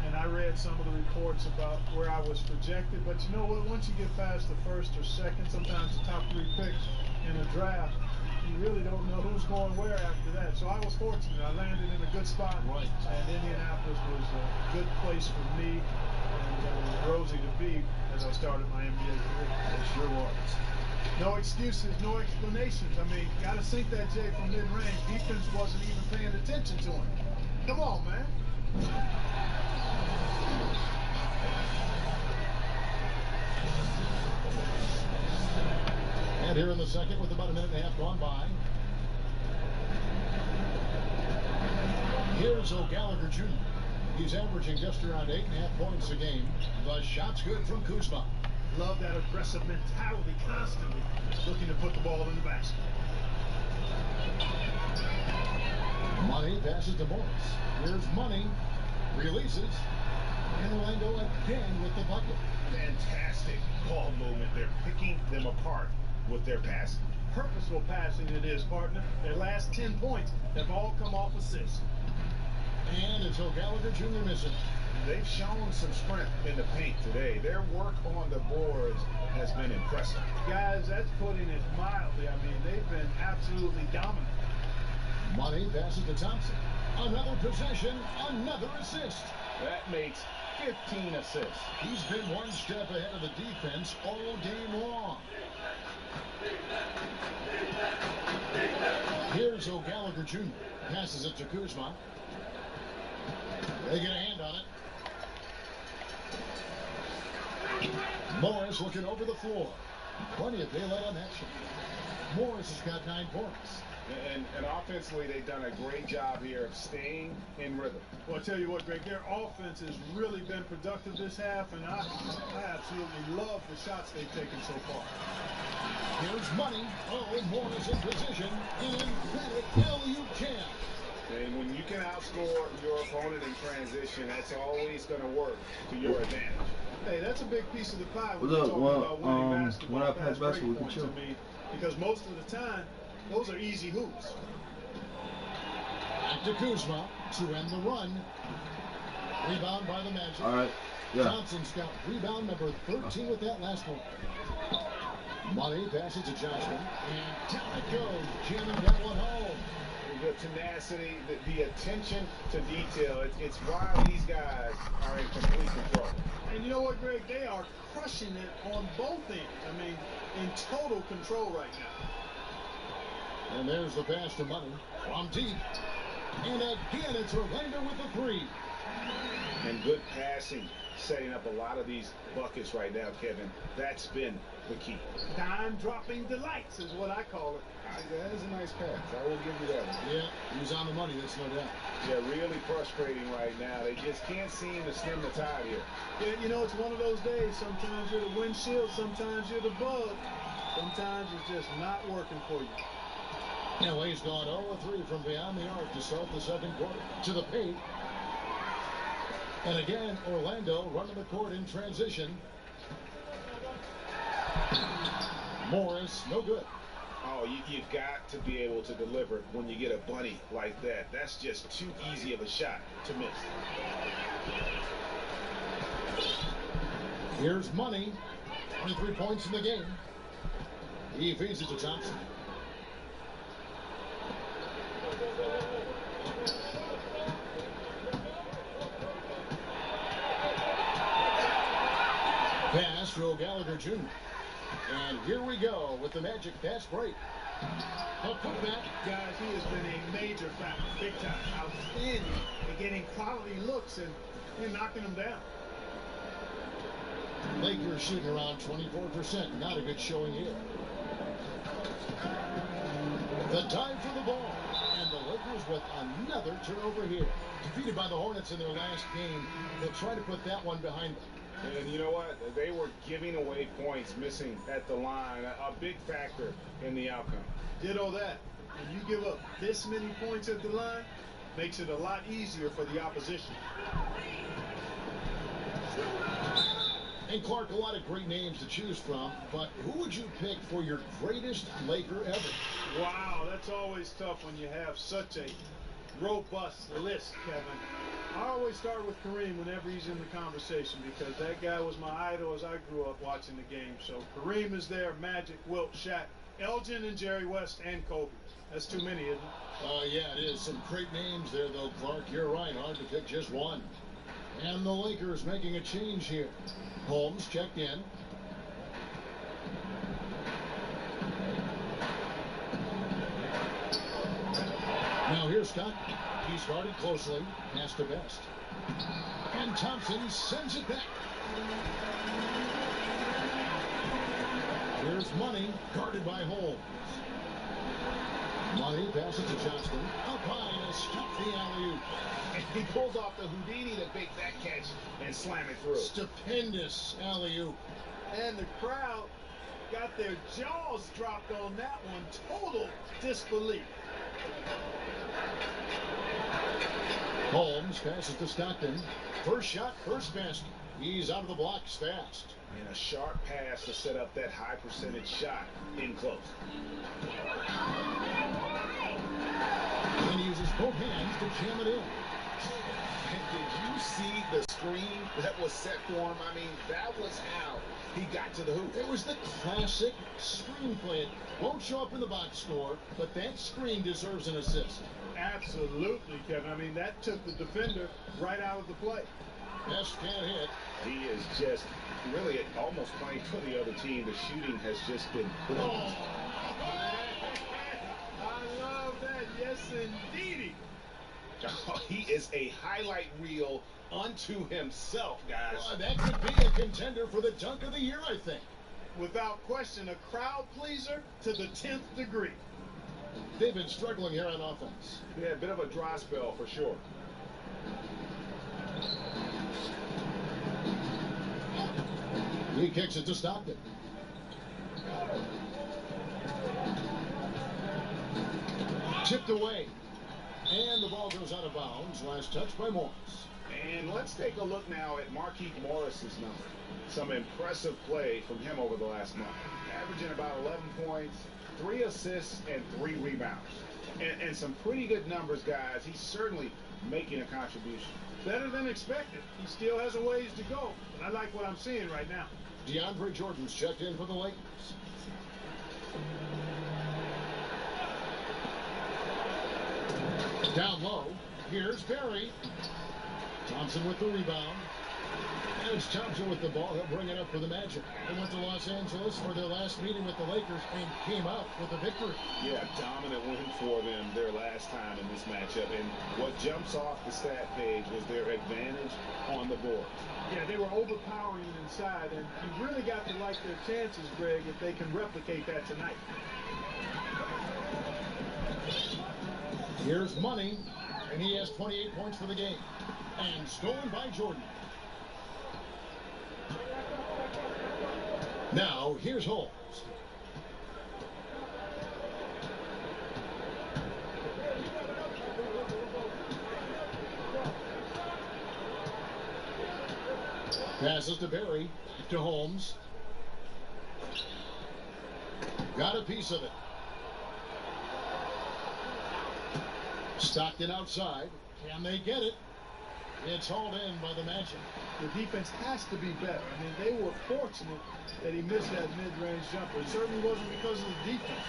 and I read some of the reports about where I was projected. But you know what? Once you get past the first or second, sometimes the top 3 picks in a draft, you really don't know who's going where after that. So I was fortunate. I landed in a good spot. Right. And Indianapolis was a good place for me and Rosie to be as I started my NBA career. It sure was. No excuses, no explanations. I mean, got to sink that J from mid-range. Defense wasn't even paying attention to him. Come on, man. And here in the second, with about a minute and a half gone by, here's O'Gallagher Jr. He's averaging just around 8.5 points a game. The shot's good from Kuzma. Love that aggressive mentality, constantly looking to put the ball in the basket. Money passes to Morris. Here's Money. Releases. And Orlando again with the bucket. Fantastic ball movement. They're picking them apart with their passing. Purposeful passing it is, partner. Their last 10 points have all come off assists. And it's O'Gallagher Jr. missing. They've shown some strength in the paint today. Their work on the boards has been impressive. Guys, that's putting it mildly. I mean, they've been absolutely dominant. Money passes to Thompson. Another possession, another assist. That makes 15 assists. He's been one step ahead of the defense all game long. Here's O'Gallagher Jr. Passes it to Kuzma. They get a hand on it. Morris looking over the floor. Plenty of daylight on that shot. Morris has got 9 points. And offensively, they've done a great job here of staying in rhythm. Well, I tell you what, Greg, their offense has really been productive this half, and I absolutely love the shots they've taken so far. Here's Money. Oh, Morris in position. And that alley-oop jam. And when you can outscore your opponent in transition, that's always going to work to your advantage. Hey, that's a big piece of the pie when What's you're up? talking about winning basketball. When I pass basketball, we can points, chill. I mean, because most of the time, those are easy hoops. Back to Kuzma to end the run. Rebound by the Magic. All right. Yeah. Johnson's got rebound number 13 with that last one. Money passes to Johnson. And down it goes. Jamming that one home. The tenacity, the attention to detail, it's why these guys are in complete control. And you know what, Greg? They are crushing it on both ends. I mean, in total control right now. And there's the pass to Money from deep. And again, it's Orlando with the 3. And good passing, setting up a lot of these buckets right now, Kevin. That's been the key. Dime-dropping delights is what I call it. That is a nice pass. I will give you that one. Yeah, he was on the money, that's no doubt. Yeah, really frustrating right now. They just can't seem to stem the tide here. Yeah, you know, it's one of those days. Sometimes you're the windshield, sometimes you're the bug. Sometimes it's just not working for you. Kelly's gone 0-3 from beyond the arc to start the second quarter. To the paint. And again, Orlando running the court in transition. Morris, no good. Oh, you've got to be able to deliver when you get a bunny like that. That's just too easy of a shot to miss. Here's Money. 23 points in the game. He feeds it to Thompson. Pass to O'Gallagher Jr. And here we go with the Magic fast break. A putback. Guys, he has been a major factor, big time, outstanding in getting quality looks and knocking them down. Lakers shooting around 24%. Not a good showing here. The dive for the ball. And the Lakers with another turnover here. Defeated by the Hornets in their last game. They'll try to put that one behind them. And you know what? They were giving away points, missing at the line. A big factor in the outcome. Ditto that. When you give up this many points at the line, makes it a lot easier for the opposition. And Clark, a lot of great names to choose from, but who would you pick for your greatest Laker ever? Wow, that's always tough when you have such a robust list, Kevin. I always start with Kareem whenever he's in the conversation because that guy was my idol as I grew up watching the game. So Kareem is there, Magic, Wilt, Shaq, Elgin, and Jerry West, and Kobe. That's too many, isn't it? Yeah, it is. Some great names there, though, Clark. You're right. Hard to pick just one. And the Lakers making a change here. Holmes checked in. Now here's Scott. He started closely. Pass to Best. And Thompson sends it back. Here's Money, guarded by Holmes. Money passes to Johnston. Up high to stop the alley-oop. And he pulls off the Houdini to make that catch and slam it through. Stupendous alley-oop. And the crowd got their jaws dropped on that one. Total disbelief. Holmes passes to Stockton. First shot, first basket. He's out of the blocks fast. And a sharp pass to set up that high percentage shot in close. And he uses both hands to jam it in. And did you see the screen that was set for him? I mean, that was how he got to the hoop. It was the classic screen play. It won't show up in the box score, but that screen deserves an assist. Absolutely, Kevin. I mean, that took the defender right out of the play. Best can't hit. He is just really almost playing for the other team. The shooting has just been I love that. Yes, indeedy. He is a highlight reel unto himself, guys. That could be a contender for the dunk of the year, I think. Without question, a crowd pleaser to the 10th degree. They've been struggling here on offense. Yeah, a bit of a dry spell for sure. He kicks it to Stockton. Tipped away. And the ball goes out of bounds. Last touch by Morris. And let's take a look now at Marquise Morris's number. Some impressive play from him over the last month. Averaging about 11 points, 3 assists, and 3 rebounds. And some pretty good numbers, guys. He's certainly making a contribution. Better than expected. He still has a ways to go, but I like what I'm seeing right now. DeAndre Jordan's checked in for the Lakers. Down low, here's Barry. Thompson with the rebound. And it's Thompson with the ball. He'll bring it up for the Magic. They went to Los Angeles for their last meeting with the Lakers and came out with a victory. Yeah, dominant win for them their last time in this matchup. And what jumps off the stat page was their advantage on the board. Yeah, they were overpowering inside, and you really got to like their chances, Greg, if they can replicate that tonight. Here's Money, and he has 28 points for the game. And stolen by Jordan. Now, here's Holmes. Passes to Barry, to Holmes. Got a piece of it. Stockton outside. Can they get it? It's hauled in by the Magic. The defense has to be better. I mean, they were fortunate that he missed that mid-range jumper. It certainly wasn't because of the defense.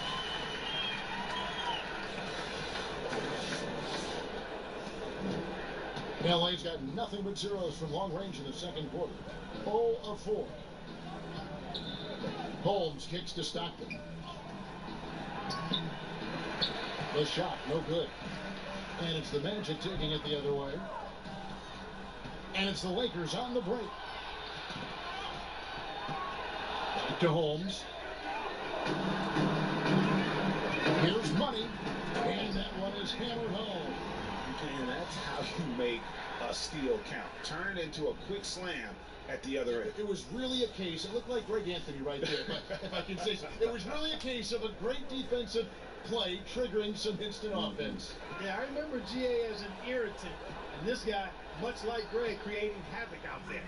LA's got nothing but zeros from long range in the second quarter. 0 of 4. Holmes kicks to Stockton. The shot, no good. And it's the Magic taking it the other way. And it's the Lakers on the break. To Holmes. Here's Money. And that one is hammered home. And that's how you make a steal count. Turn it into a quick slam at the other end. It was really a case, it looked like Greg Anthony right there, if I can say so. It was really a case of a great defensive play triggering some instant offense. Yeah, I remember GA as an irritant. And this guy, much like Greg, creating havoc out there.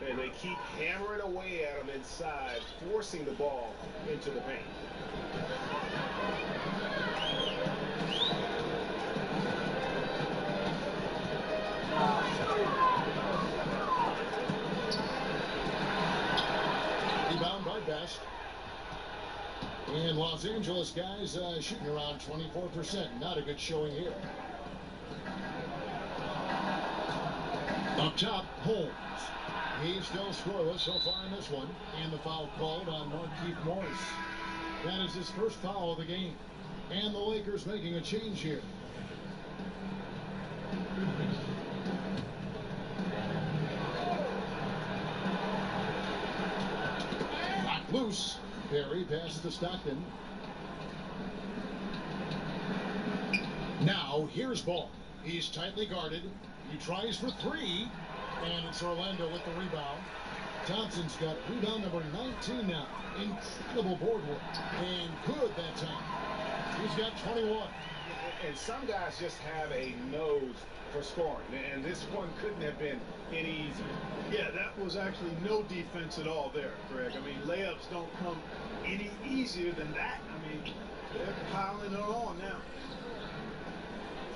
and they keep hammering away at him inside, forcing the ball into the paint. Rebound by Best. And Los Angeles guys shooting around 24%. Not a good showing here. Up top, Holmes. He's still scoreless so far in this one. And the foul called on Markieff Morris. That is his first foul of the game. And the Lakers making a change here. Knocked loose. Perry passes to Stockton. Now, here's Ball. He's tightly guarded. He tries for three. And it's Orlando with the rebound. Thompson's got rebound number 19 now. Incredible board work. And good that time. He's got 21. And some guys just have a nose for scoring. And this one couldn't have been any easier. Yeah, that was actually no defense at all there, Greg. I mean, layups don't come any easier than that. I mean, they're piling it on now.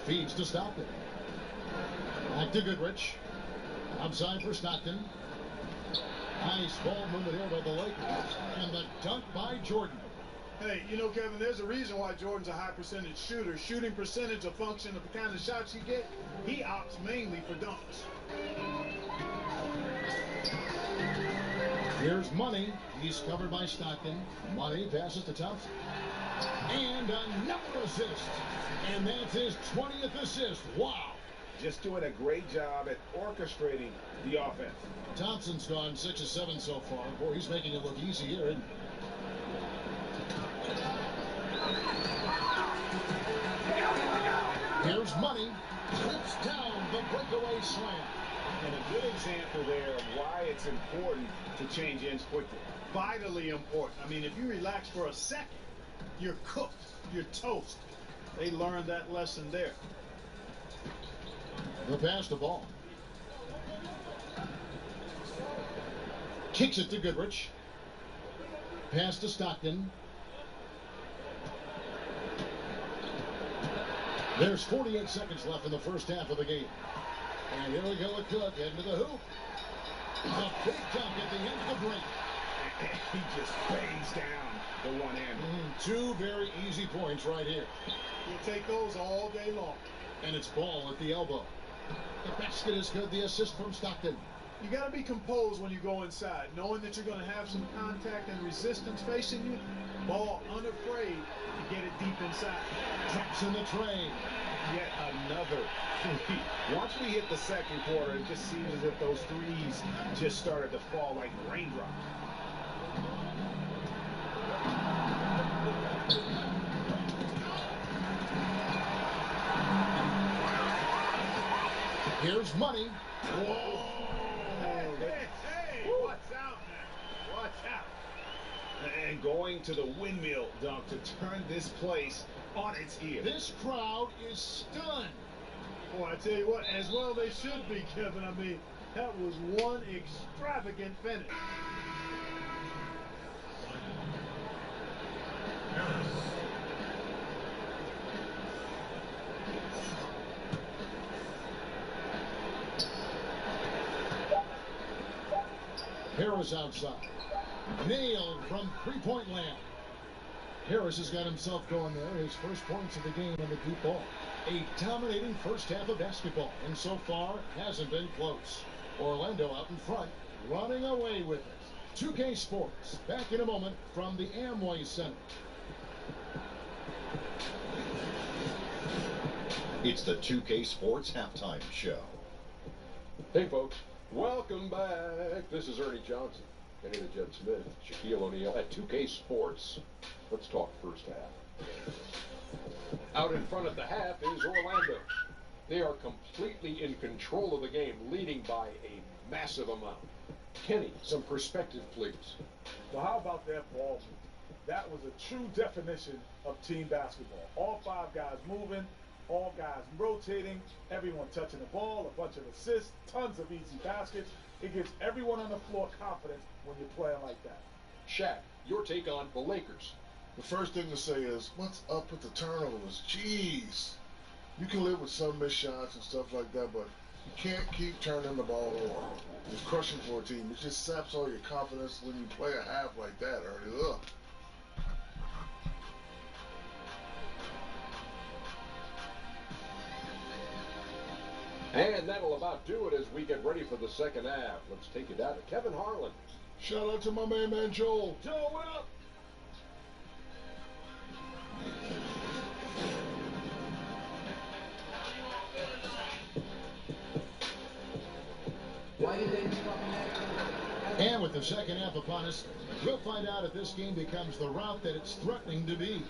Feeds to Stockton. Back to Goodrich. Outside for Stockton. Nice ball movement here by the Lakers. And the dunk by Jordan. Hey, you know, Kevin, there's a reason why Jordan's a high percentage shooter. Shooting percentage a function of the kind of shots you get. He opts mainly for dunks. Here's Money. He's covered by Stockton. Money passes to Thompson. And another assist. And that's his 20th assist. Wow. Just doing a great job at orchestrating the offense. Thompson's gone 6 of 7 so far. Boy, he's making it look easy here, isn't he? Here's Money. Trips down the breakaway slam. And a good example there of why it's important to change ends quickly. Vitally important. I mean, if you relax for a second, you're cooked. You're toast. They learned that lesson there. The pass to Ball. Kicks it to Goodrich. Pass to Stockton. There's 48 seconds left in the first half of the game. And here we go with Cook into the hoop. A big dunk at the end of the break. He just bangs down the one-hander. Two very easy points right here. You take those all day long. And it's Ball at the elbow. The basket is good. The assist from Stockton. You got to be composed when you go inside, knowing that you're going to have some contact and resistance facing you. Ball unafraid to get it deep inside. Traps in the tray. Yet another three. Once we hit the second quarter, it just seems as if those threes just started to fall like raindrops. Here's Money. Whoa. Hey, watch out, man. Watch out. And going to the windmill dunk to turn this place on its ear. This crowd is stunned. Boy, I tell you what, as well they should be, Kevin. I mean, that was one extravagant finish. Harris outside. Nailed from three-point land. Harris has got himself going there. His first points of the game on the deep ball. A dominating first half of basketball. And so far, hasn't been close. Orlando out in front, running away with it. 2K Sports, back in a moment from the Amway Center. It's the 2K Sports Halftime Show. Hey, folks. Welcome back. This is Ernie Johnson. Kenny the Jet Smith, Shaquille O'Neal at 2K Sports. Let's talk first half. Out in front of the half is Orlando. They are completely in control of the game, leading by a massive amount. Kenny, some perspective, please. Well, how about that ball? That was a true definition of team basketball. All five guys moving, all guys rotating, everyone touching the ball, a bunch of assists, tons of easy baskets. It gives everyone on the floor confidence when you're playing like that. Shaq, your take on the Lakers. The first thing to say is, what's up with the turnovers? Jeez. You can live with some missed shots and stuff like that, but you can't keep turning the ball over. It's crushing for a team. It just saps all your confidence when you play a half like that early. Ugh. And that'll about do it as we get ready for the second half. Let's take it down to Kevin Harlan. Shout out to my man Joel. Joel, what up? And with the second half upon us, we'll find out if this game becomes the rout that it's threatening to be.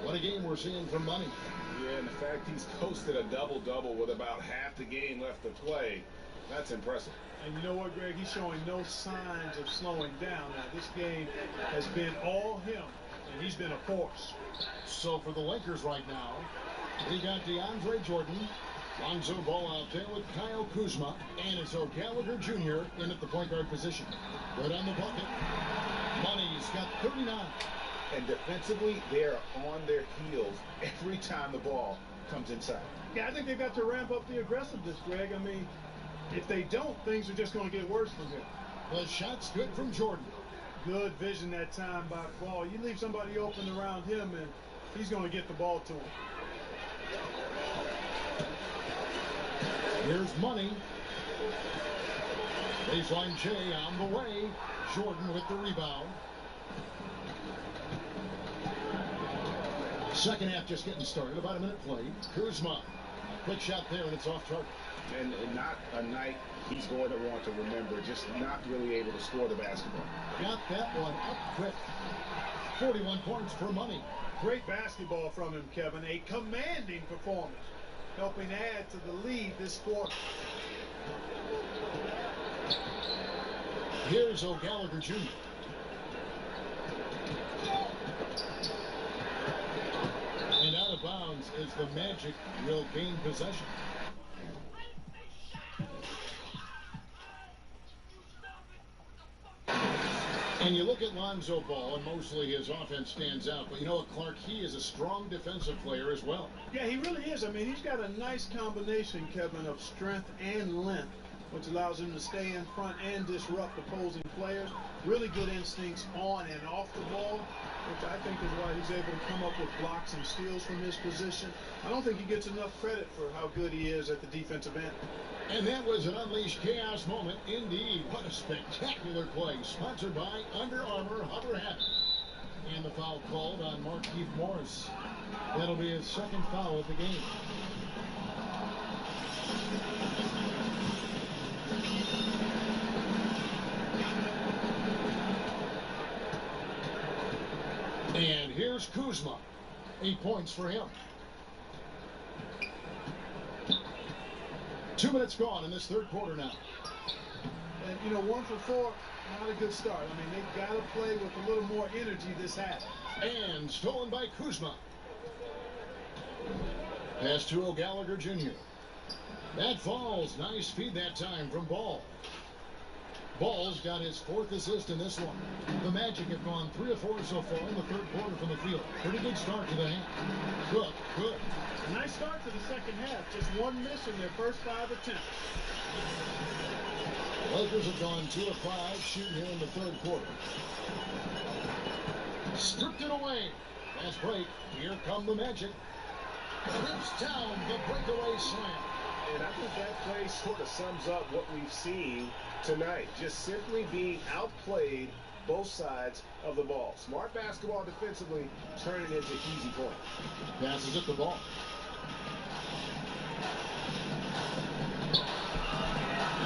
What a game we're seeing from Money. Yeah, and the fact he's posted a double-double with about half the game left to play, that's impressive. And you know what, Greg? He's showing no signs of slowing down. Now, this game has been all him, and he's been a force. So for the Lakers right now, we got DeAndre Jordan, Lonzo Ball out there with Kyle Kuzma, and it's O'Gallagher Jr. in at the point guard position. Good on the bucket. Money's got 39. And defensively, they're on their heels every time the ball comes inside. Yeah, I think they've got to ramp up the aggressiveness, Greg. I mean, if they don't, things are just going to get worse from here. The shot's good from Jordan. Good vision that time by Ball. You leave somebody open around him, and he's going to get the ball to him. Here's Money. Baseline J on the way. Jordan with the rebound. Second half just getting started. About a minute played. Kuzma. Quick shot there, and it's off target. And not a night he's going to want to remember, just not really able to score the basketball. Got that one up quick. 41 points for Money. Great basketball from him, Kevin. A commanding performance, helping add to the lead this quarter. Here's O'Gallagher Jr. And out of bounds is the Magic. Will gain possession. And you look at Lonzo Ball, and mostly his offense stands out. But you know what, Clark? He is a strong defensive player as well. Yeah, he really is. I mean, he's got a nice combination, Kevin, of strength and length, which allows him to stay in front and disrupt opposing players. Really good instincts on and off the ball, which I think is why he's able to come up with blocks and steals from his position. I don't think he gets enough credit for how good he is at the defensive end. And that was an unleashed chaos moment indeed. What a spectacular play, sponsored by Under Armour Hover Hat. And the foul called on Markieff Morris. That'll be his second foul of the game. And here's Kuzma. 8 points for him. 2 minutes gone in this third quarter now. And, you know, 1 for 4, not a good start. I mean, they've got to play with a little more energy this half. And stolen by Kuzma. Pass to O'Gallagher Jr. That falls. Nice feed that time from Ball. Ball's got his 4th assist in this one. The Magic have gone 3 of 4 so far in the third quarter from the field. Pretty good start to the half. Good. A nice start to the second half. Just 1 miss in their first 5 attempts. Lakers have gone 2 of 5 shooting here in the third quarter. Stripped it away. Fast break. Here come the Magic. Rips down the breakaway slam. And I think that play sort of sums up what we've seen tonight. Just simply being outplayed both sides of the ball. Smart basketball defensively, turning into easy points. Passes at the ball.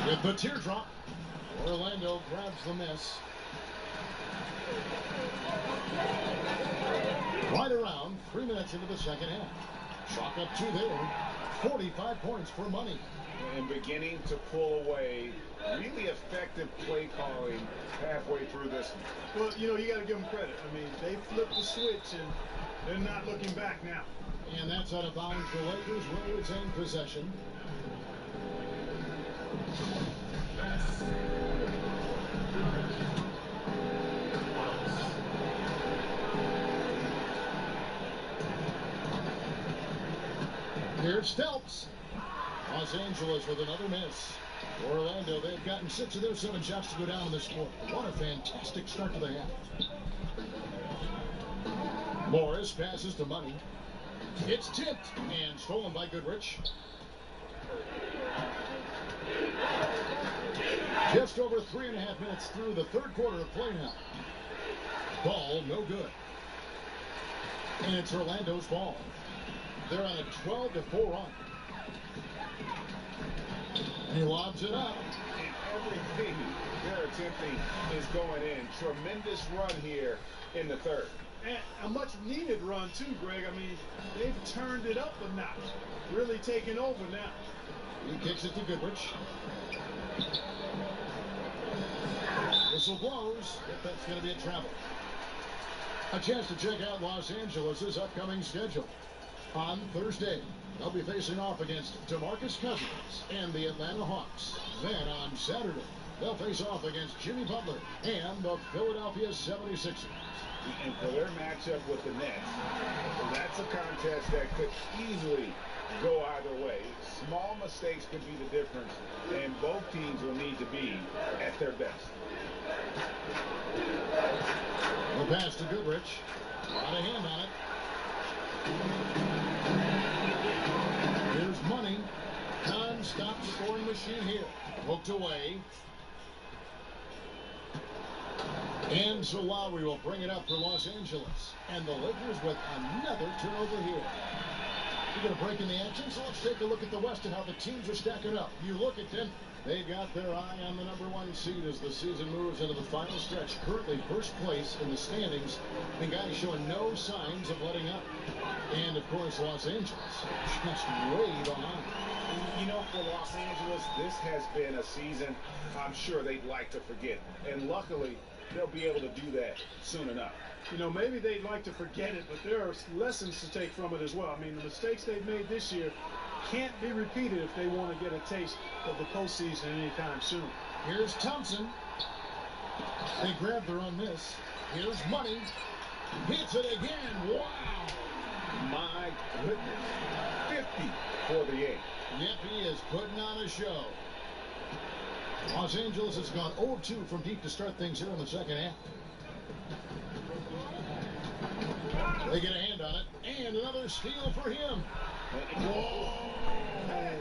With the teardrop, Orlando grabs the miss. Right around 3 minutes into the second half. Chalk up 2 there. 45 points for Money. And beginning to pull away. Really effective play calling halfway through this one. Well, you know, you got to give them credit. I mean, they flipped the switch, and they're not looking back now. And that's out of bounds. The Lakers will retain possession. Here's Phelps. Los Angeles with another miss. Orlando, they've gotten 6 of their 7 shots to go down in this quarter. What a fantastic start to the half. Morris passes to Money. It's tipped and stolen by Goodrich. Just over 3.5 minutes through the third quarter of play now. Ball no good. And it's Orlando's ball. They're on a 12-4 run. He lobs it up. And everything they're attempting is going in. Tremendous run here in the third. And a much needed run too, Greg. I mean, they've turned it up a notch. Really taking over now. He kicks it to Goodrich. Whistle blows. If that's going to be a travel. A chance to check out Los Angeles' upcoming schedule. On Thursday, they'll be facing off against DeMarcus Cousins and the Atlanta Hawks. Then on Saturday, they'll face off against Jimmy Butler and the Philadelphia 76ers. And for their matchup with the Nets, that's a contest that could easily go either way. Small mistakes could be the difference, and both teams will need to be at their best. The pass to Goodrich. Got a hand on it. Here's Money. Non-stop scoring machine here. Hooked away. And so Lowry will bring it up for Los Angeles. And the Lakers with another turnover here. We're going to break in the action, so let's take a look at the West and how the teams are stacking up. You look at them. They've got their eye on the #1 seed as the season moves into the final stretch. Currently first place in the standings, and guys showing no signs of letting up. And, of course, Los Angeles just way behind. You know, for Los Angeles, this has been a season I'm sure they'd like to forget. And luckily, they'll be able to do that soon enough. You know, maybe they'd like to forget it, but there are lessons to take from it as well. I mean, the mistakes they've made this year can't be repeated if they want to get a taste of the postseason anytime soon. Here's Thompson. They grab their own miss. Here's Money. Hits it again. Wow. My goodness. 50 for the 8. Yep, he is putting on a show. Los Angeles has gone 0-2 from deep to start things here in the second half. They get a hand on it, and another steal for him. Whoa. Hey,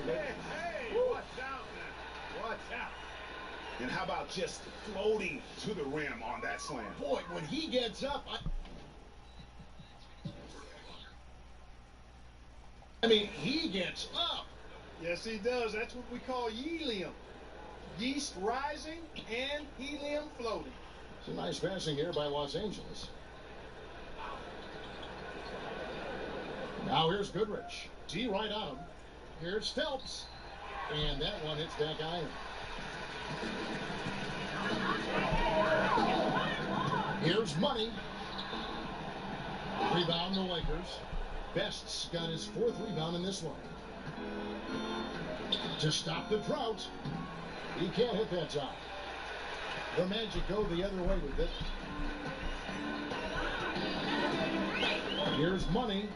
watch out, man. Watch out. And how about just floating to the rim on that slam? Boy, when he gets up, I mean, he gets up. Yes, he does. That's what we call helium. Yeast rising and helium floating. It's a nice passing here by Los Angeles. Now here's Goodrich. D right on him. Here's Phelps. And that one hits back iron. Here's Money. Rebound the Lakers. Best's got his 4th rebound in this one. To stop the drought. He can't hit that shot. The Magic go the other way with it. Here's Money.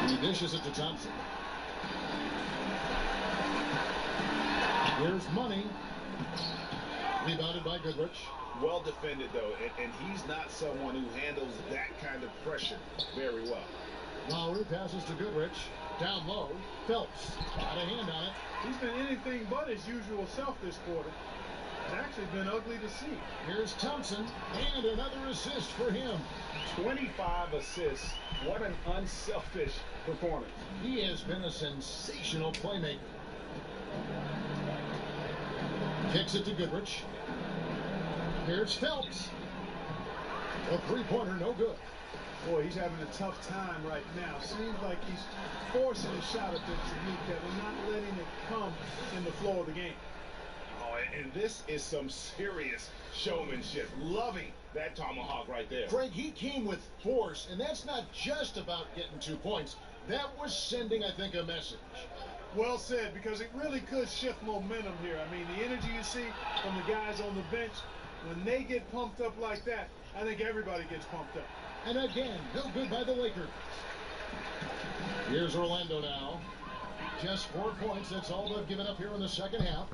He dishes it to Thompson. Here's Money. Rebounded by Goodrich. Well defended, though, and he's not someone who handles that kind of pressure very well. Lowry passes to Goodrich. Down low. Phelps. Got a hand on it. He's been anything but his usual self this quarter. It's actually been ugly to see. Here's Thompson. And another assist for him. 25 assists. What an unselfish performance. He has been a sensational playmaker. Kicks it to Goodrich. Here's Phelps. A three-pointer, no good. Boy, he's having a tough time right now. Seems like he's forcing a shot at the technique, Kevin, not letting it come in the flow of the game. Oh, and this is some serious showmanship. Loving that tomahawk right there. Frank, he came with force, and that's not just about getting 2 points. That was sending, I think, a message. Well said, because it really could shift momentum here. I mean, the energy you see from the guys on the bench, when they get pumped up like that, I think everybody gets pumped up. And again, no good by the Lakers. Here's Orlando now. Just 4 points. That's all they've given up here in the second half.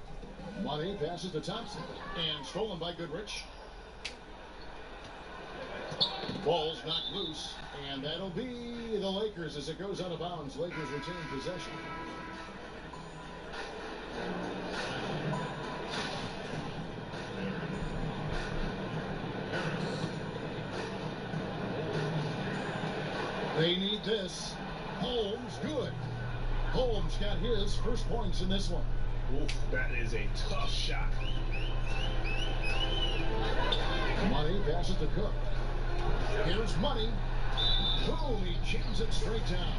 Money passes to Thompson. And stolen by Goodrich. Ball's knocked loose. And that'll be the Lakers as it goes out of bounds. Lakers retain possession. They need this. Holmes, good. Holmes got his first points in this one. Oof, that is a tough shot. Money passes to Cook. Here's Money. Boom, he jams it straight down.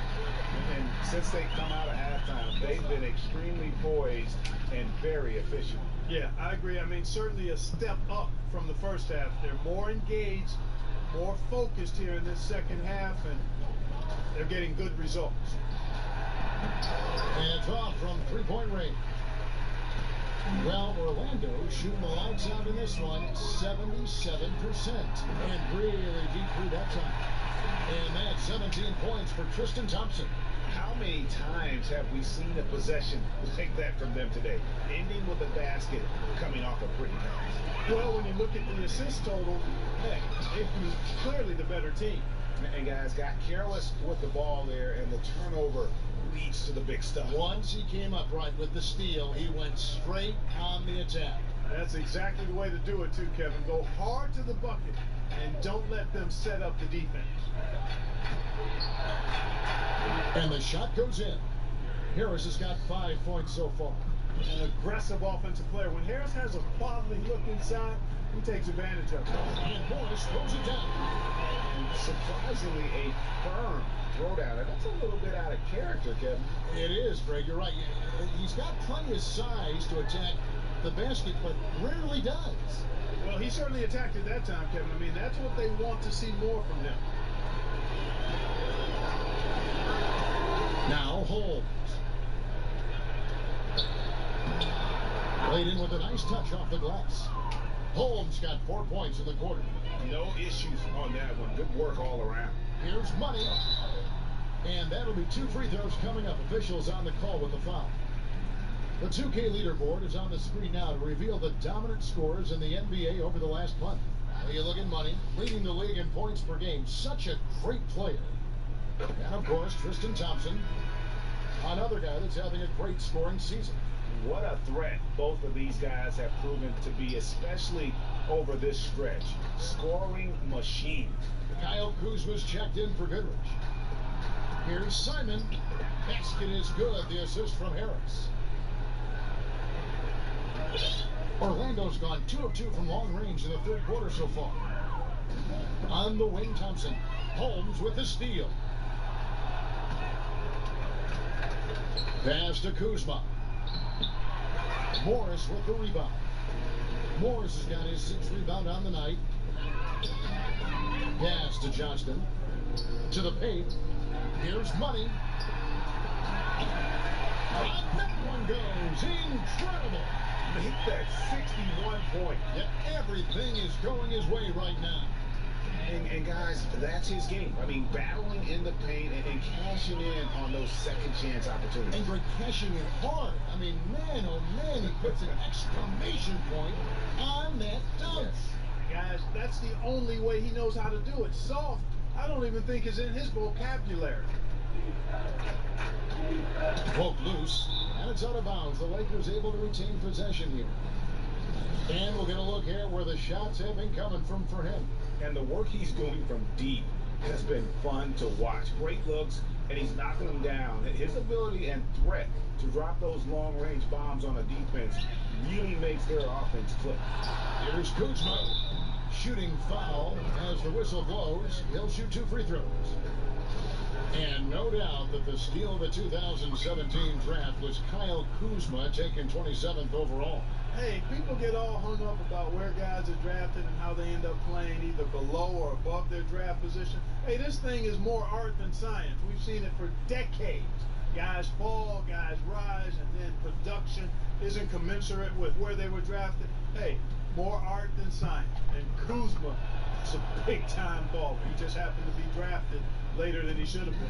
And since they come out of halftime, they've been extremely poised and very efficient. Yeah, I agree. I mean, certainly a step up from the first half. They're more engaged, more focused here in this second half, and they're getting good results. And it's off from three-point range. Well, Orlando shooting the lights out in this one, 77%. And really deep through that time. And that's 17 points for Tristan Thompson. How many times have we seen a possession like that from them today? Ending with a basket, coming off a pretty pass. Well, when you look at the assist total, hey, it was clearly the better team. And guys got careless with the ball there, and the turnover leads to the big stuff. Once he came up right with the steal, he went straight on the attack. That's exactly the way to do it too, Kevin. Go hard to the bucket and don't let them set up the defense. And the shot goes in. Harris has got 5 points so far. An aggressive offensive player. When Harris has a quality look inside, he takes advantage of it. And Morris throws it down. And surprisingly, a firm throwdown. And that's a little bit out of character, Kevin. It is, Greg. You're right. He's got plenty of size to attack the basket, but rarely does. Well, he certainly attacked it that time, Kevin. I mean, that's what they want to see more from him. Now Holmes. Played in with a nice touch off the glass. Holmes got 4 points in the quarter. No issues on that one. Good work all around. Here's Money. And that'll be 2 free throws coming up. Officials on the call with the foul. The 2K leaderboard is on the screen now to reveal the dominant scores in the NBA over the last month. Well, you look at Money, leading the league in points per game. Such a great player. And, of course, Tristan Thompson, another guy that's having a great scoring season. What a threat both of these guys have proven to be, especially over this stretch. Scoring machine. Kyle Kuzma's checked in for Goodrich. Here's Simon. Basket is good. The assist from Harris. Orlando's gone 2 of 2 from long range in the third quarter so far. On the wing, Thompson. Holmes with the steal. Pass to Kuzma. Morris with the rebound. Morris has got his 6th rebound on the night. Pass to Johnston. To the paint. Here's Money. And that one goes. Incredible. Make that 61 point. Yep, everything is going his way right now. And guys, that's his game. I mean, battling in the paint and cashing in on those second chance opportunities. And Greg cashing in hard. I mean, man, oh man, he puts an exclamation point on that dunk. Yes. Guys, that's the only way he knows how to do it. Soft, I don't even think is in his vocabulary. Poked loose, and it's out of bounds. The Lakers able to retain possession here. And we'll get a look here where the shots have been coming from for him. And the work he's doing from deep has been fun to watch. Great looks, and he's knocking them down. His ability and threat to drop those long-range bombs on a defense really makes their offense click. Here's Kuzma. Shooting foul as the whistle blows. He'll shoot 2 free throws. And no doubt that the steal of the 2017 draft was Kyle Kuzma, taken 27th overall. hey, people get all hung up about where guys are drafted and how they end up playing either below or above their draft position. Hey, this thing is more art than science. We've seen it for decades. Guys fall, guys rise, and then production isn't commensurate with where they were drafted. Hey, more art than science. And Kuzma is a big-time baller. He just happened to be drafted later than he should have been.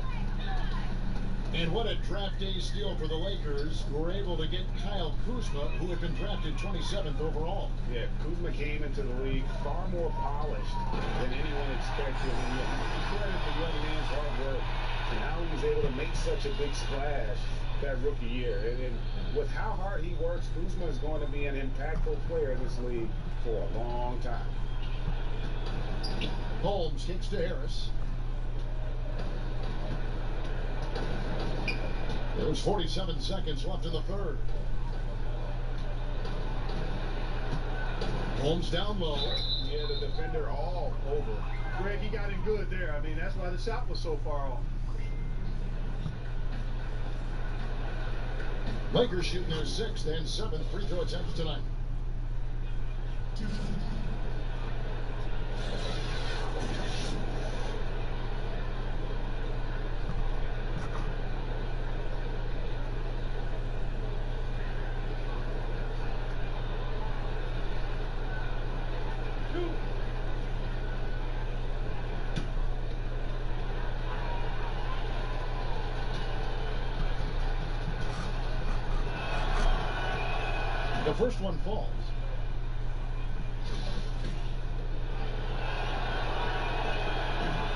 And what a draft day steal for the Lakers, who were able to get Kyle Kuzma, who had been drafted 27th overall. Yeah, Kuzma came into the league far more polished than anyone expected. And you credit the young man's hard work and how he was able to make such a big splash that rookie year. And with how hard he works, Kuzma is going to be an impactful player in this league for a long time. Holmes kicks to Harris. There's 47 seconds left in the third. Holmes down low. Yeah, the defender all over. Greg, he got him good there. I mean, that's why the shot was so far off. Lakers shooting their 6th and 7th free throw attempts tonight. The first one falls.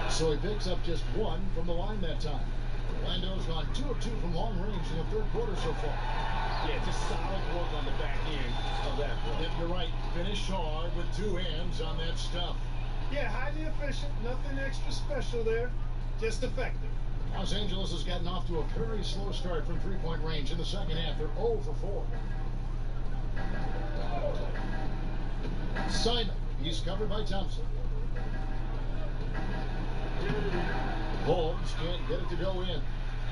So he picks up just one from the line that time. Orlando's gone 2 of 2 from long range in the third quarter so far. Yeah, just solid work on the back end of that play. Yep, you're right. Finish hard with 2 hands on that stuff. Yeah, highly efficient. Nothing extra special there. Just effective. Los Angeles has gotten off to a very slow start from three-point range in the second half. They're 0 for 4. Simon, he's covered by Thompson. Holmes can't get it to go in.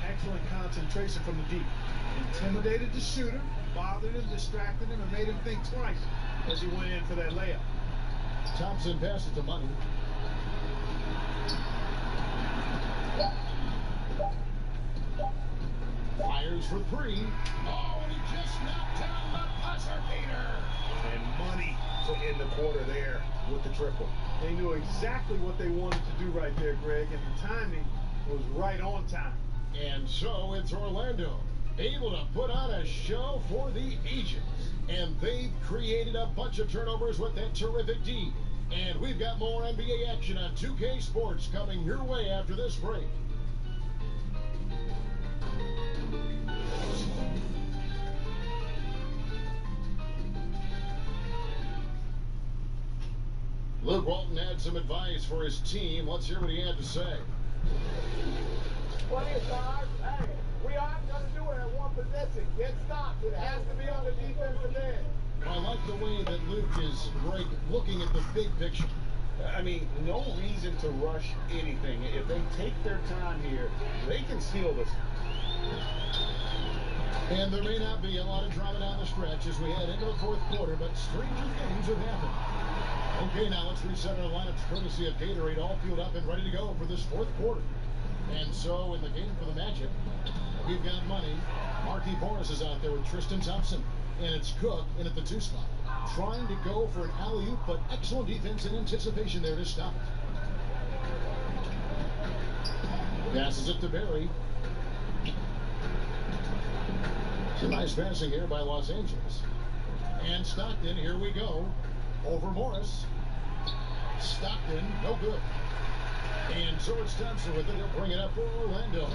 Excellent concentration from the deep. Intimidated the shooter, bothered him, distracted him, and made him think twice as he went in for that layup. Thompson passes to Money. Fires for 3. Oh, and he just knocked down the buzzer beater. And Money to end the quarter there with the triple. They knew exactly what they wanted to do right there, Greg, and the timing was right on time. And so it's Orlando, able to put on a show for the Asians. And they've created a bunch of turnovers with that terrific D. And we've got more NBA action on 2K Sports coming your way after this break. Luke Walton had some advice for his team. Let's hear what he had to say. Play it, guys. Hey, we aren't going to do it at one possession. Get stopped. It has to be on the defensive end. I like the way that Luke is, Greg, looking at the big picture. I mean, no reason to rush anything. If they take their time here, they can steal this. And there may not be a lot of drama down the stretch as we head into the fourth quarter, but stranger things have happened. Okay, now let's reset our lineups courtesy of Gatorade, all fueled up and ready to go for this fourth quarter. And so in the game for the Magic, we've got Money. Markieff Morris is out there with Tristan Thompson. And it's Cook in at the 2 spot. Trying to go for an alley-oop, but excellent defense and anticipation there to stop it. Passes it to Barry. It's a nice passing here by Los Angeles. And Stockton, here we go. Over Morris. Stockton, no good. And so it's Thompson with it. He'll bring it up for Orlando. Man,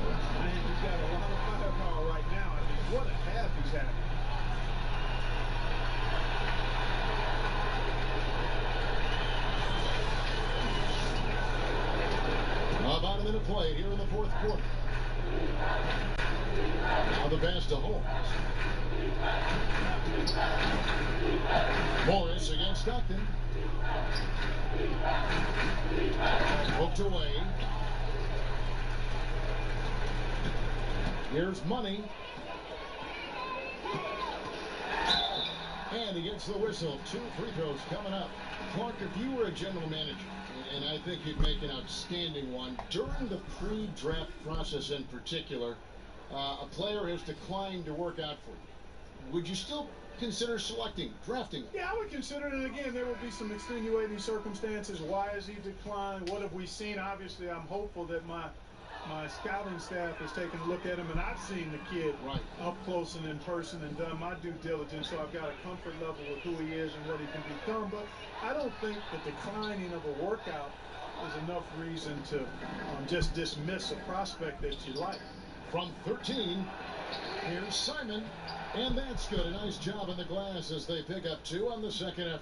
he's got a lot of firepower right now. I mean, what a half he's having. About a minute played here in the fourth quarter. Now the pass to Holmes. Morris against Stockton. Hooked away. Here's Money. And he gets the whistle. 2 free throws coming up. Clark, if you were a general manager, and I think you'd make an outstanding one, during the pre-draft process in particular, a player has declined to work out for you. Would you still consider drafting him? Yeah, I would consider it. Again, there will be some extenuating circumstances. Why has he declined? What have we seen? Obviously, I'm hopeful that my scouting staff has taken a look at him, and I've seen the kid up close and in person and done my due diligence, so I've got a comfort level with who he is and what he can become. But I don't think the declining of a workout is enough reason to just dismiss a prospect that you like. From 13, here's Simon, and that's good. A nice job in the glass as they pick up 2 on the second effort.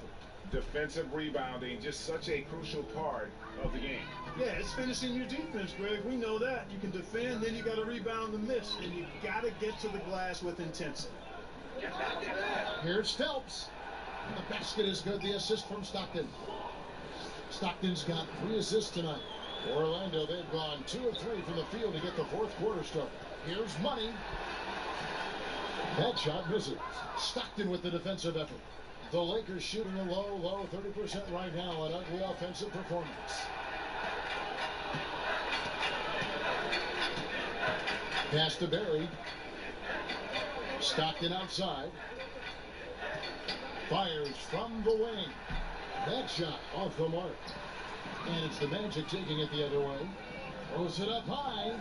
Defensive rebounding, just such a crucial part of the game. Yeah, it's finishing your defense, Greg. We know that. You can defend, then you got to rebound the miss, and you got to get to the glass with intensity. Here's Phelps. The basket is good. The assist from Stockton. Stockton's got 3 assists tonight. Orlando, they've gone 2 of 3 from the field to get the fourth quarter started. Here's Money. That shot misses. Stockton with the defensive effort. The Lakers shooting a low 30% right now. An ugly offensive performance. Pass to Barry. Stockton outside. Fires from the wing. That shot off the mark. And it's the Magic taking it the other way. Throws it up high.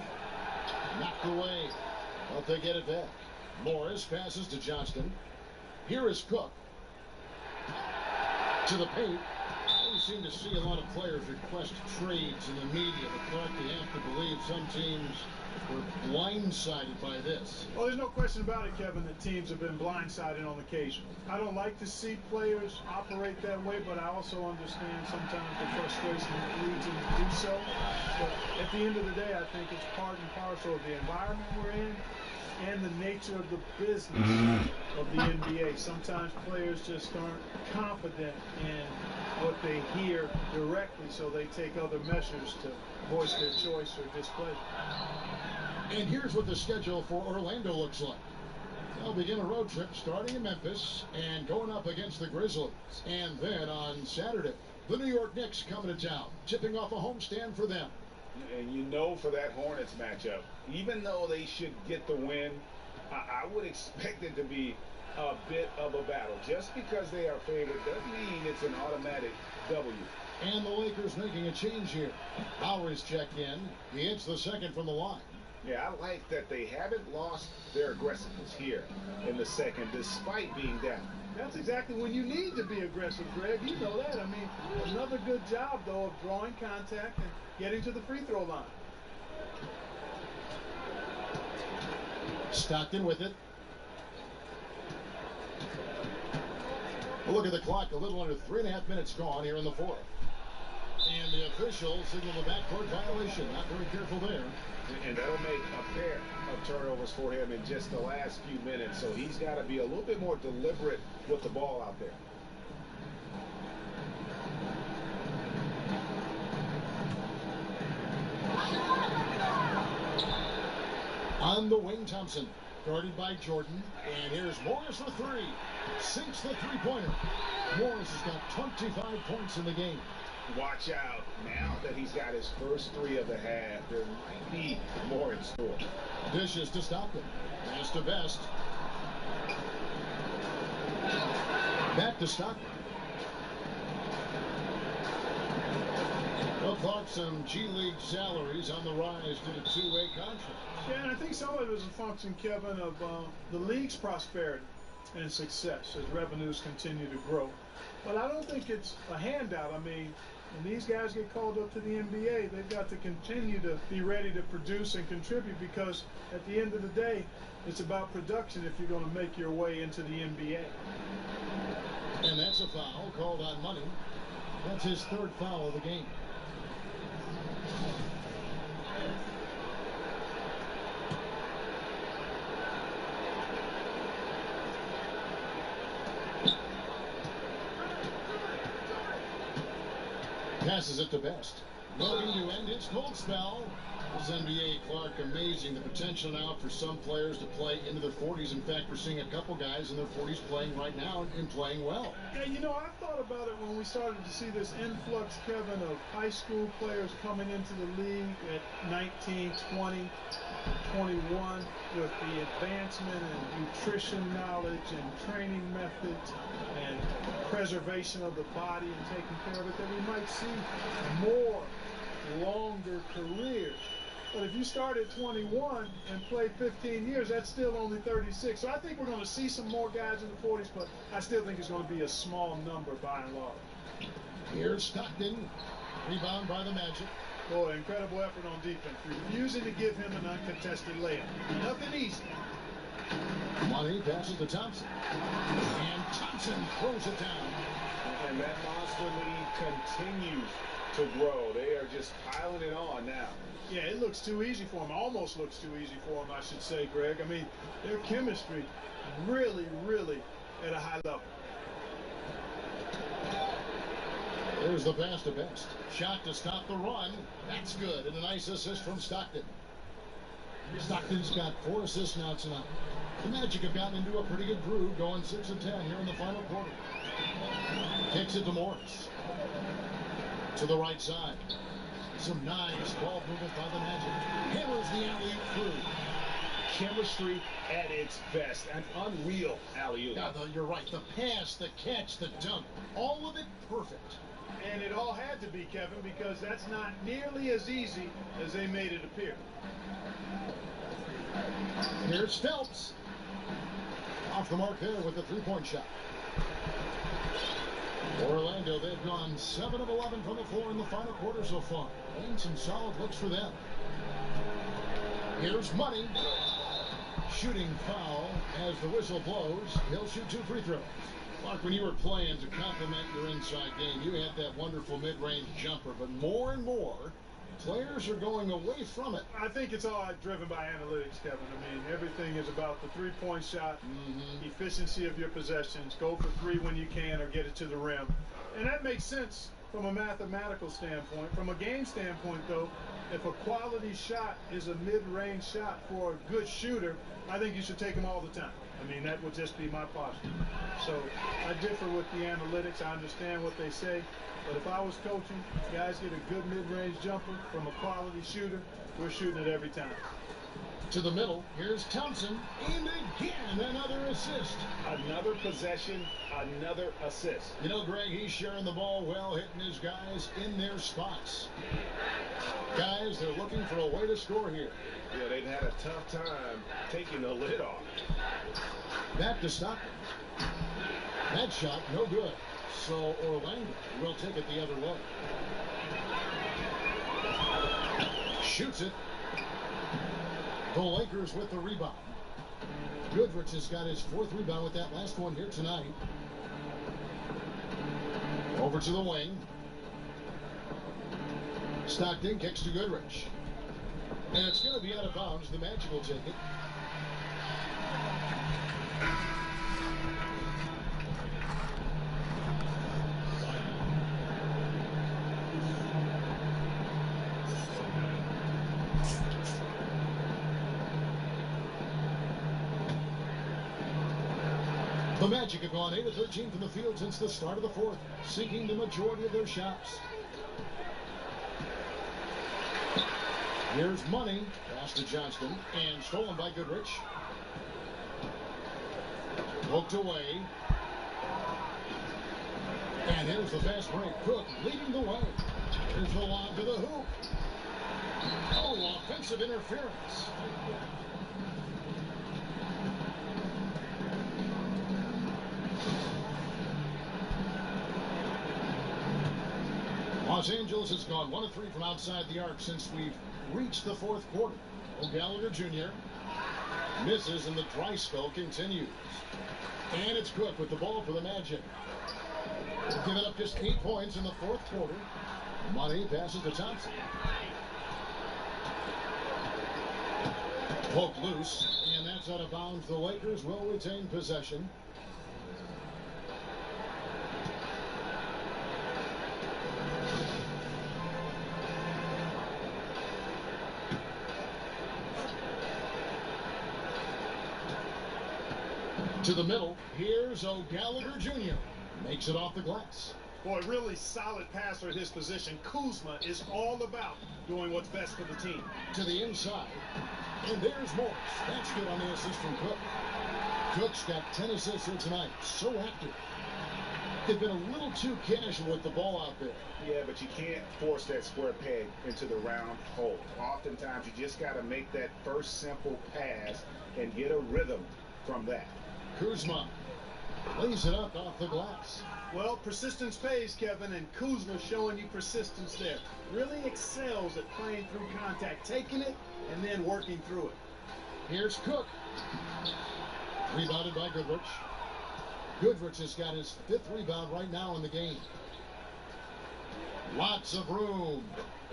Knocked away. But they get it back. Morris passes to Johnston. Here is Cook. To the paint. We seem to see a lot of players request trades in the media. But Clark, you have to believe some teams were blindsided by this. Well, there's no question about it, Kevin, that teams have been blindsided on occasion. I don't like to see players operate that way, but I also understand sometimes the frustration that leads them to do so. But at the end of the day, I think it's part and parcel of the environment we're in and the nature of the business of the NBA. Sometimes players just aren't confident in what they hear directly, so they take other measures to voice their choice or displeasure. And here's what the schedule for Orlando looks like. They'll begin a road trip starting in Memphis and going up against the Grizzlies. And then on Saturday, the New York Knicks coming to town, tipping off a homestand for them. And you know, for that Hornets matchup, even though they should get the win, I would expect it to be a bit of a battle. Just because they are favored doesn't mean it's an automatic W. And the Lakers making a change here. Lowry's checked in. He hits the second from the line. Yeah, I like that they haven't lost their aggressiveness here in the second, despite being down. That's exactly when you need to be aggressive, Greg. You know that. I mean, another good job, though, of drawing contact and getting to the free throw line. Stockton with it. We'll look at the clock. A little under 3.5 minutes gone here in the fourth. And the official signaled a backcourt violation. Not very careful there. And that'll make a pair of turnovers for him in just the last few minutes. So he's got to be a little bit more deliberate with the ball out there. On the wing, Thompson, guarded by Jordan. And here's Morris for 3. Sinks the three-pointer. Morris has got 25 points in the game. Watch out. Now that he's got his first 3 of the half, there might be more in store. Dishes to Stockton. Pass to Best. Back to Stockton. Well, Clark, some G League salaries on the rise to the two-way contract. Yeah, and I think some of it is a function, Kevin, of the league's prosperity and success as revenues continue to grow. But I don't think it's a handout. I mean, when these guys get called up to the NBA, they've got to continue to be ready to produce and contribute, because at the end of the day, it's about production if you're going to make your way into the NBA. And that's a foul called on Money. That's his 3rd foul of the game. Passes it to Best. Looking to end his cold spell. This NBA, Clark, amazing. The potential now for some players to play into their 40s. In fact, we're seeing a couple guys in their 40s playing right now and playing well. Yeah, you know, I thought about it when we started to see this influx, Kevin, of high school players coming into the league at 19, 20, 21 with the advancement in nutrition knowledge and training methods and preservation of the body and taking care of it, that we might see more longer careers. But if you start at 21 and play 15 years, that's still only 36. So I think we're going to see some more guys in the 40s, but I still think it's going to be a small number by and large. Here's Stockton. Rebound by the Magic. Boy, incredible effort on defense. Refusing to give him an uncontested layup. Nothing easy. Money passes to Thompson. And Thompson throws it down. And that monster lead continues to grow. They are just piling it on now. Yeah, it looks too easy for him. Almost looks too easy for him, I should say, Greg. I mean, their chemistry really, really at a high level. There's the pass to Best. Shot to stop the run. That's good. And a nice assist from Stockton. Stockton's got 4 assists now tonight. The Magic have gotten into a pretty good groove, going 6 of 10 here in the final quarter. Kicks it to Morris. To the right side. Some nice ball movement by the Magic. Hammers the alley-oop through. Chemistry at its best. An unreal alley-oop. Yeah, you're right. The pass, the catch, the dunk. All of it perfect. And it all had to be, Kevin, because that's not nearly as easy as they made it appear. Here's Phelps. Off the mark there with the three-point shot. Orlando, they've gone 7 of 11 from the floor in the final quarter so far. And some solid looks for them. Here's Money. Shooting foul as the whistle blows. He'll shoot 2 free throws. Mark, when you were playing to complement your inside game, you had that wonderful mid-range jumper, but more and more, players are going away from it. I think it's all driven by analytics, Kevin. I mean, everything is about the three-point shot, efficiency of your possessions, go for 3 when you can or get it to the rim. And that makes sense from a mathematical standpoint. From a game standpoint, though, if a quality shot is a mid-range shot for a good shooter, I think you should take them all the time. I mean, that would just be my posture. So I differ with the analytics. I understand what they say. But if I was coaching, guys get a good mid-range jumper from a quality shooter, we're shooting it every time. To the middle, here's Thompson, and again, another assist. Another possession, another assist. You know, Greg, he's sharing the ball well, hitting his guys in their spots. Guys, they're looking for a way to score here. Yeah, they've had a tough time taking the lid off. Back to Stockton. That shot, no good. So Orlando will take it the other way. Shoots it. The Lakers with the rebound. Goodrich has got his 4th rebound with that last one here tonight. Over to the wing. Stockton kicks to Goodrich. And it's going to be out of bounds. The Magic will take it. The Magic have gone 8 of 13 from the field since the start of the 4th, sinking the majority of their shots. Here's Money, pass to Johnston, and stolen by Goodrich. Poked away. And here's the fast break. Cook leading the way. Here's the lob to the hoop. Oh, offensive interference. Los Angeles has gone 1 of 3 from outside the arc since we've reached the 4th quarter. O'Gallagher Jr. misses and the dry spell continues. And it's Cook with the ball for the Magic. Giving up just 8 points in the 4th quarter. Money passes to Thompson. Poked loose, and that's out of bounds. The Lakers will retain possession. To the middle, here's O'Gallagher Jr. Makes it off the glass. Boy, really solid passer at his position. Kuzma is all about doing what's best for the team. To the inside, and there's Morris. That's good on the assist from Cook. Cook's got 10 assists here tonight. So active. They've been a little too casual with the ball out there. Yeah, but you can't force that square peg into the round hole. Oftentimes, you just got to make that first simple pass and get a rhythm from that. Kuzma lays it up off the glass. Well, persistence pays, Kevin, and Kuzma showing you persistence there. Really excels at playing through contact, taking it and then working through it. Here's Cook. Rebounded by Goodrich. Goodrich has got his 5th rebound right now in the game. Lots of room.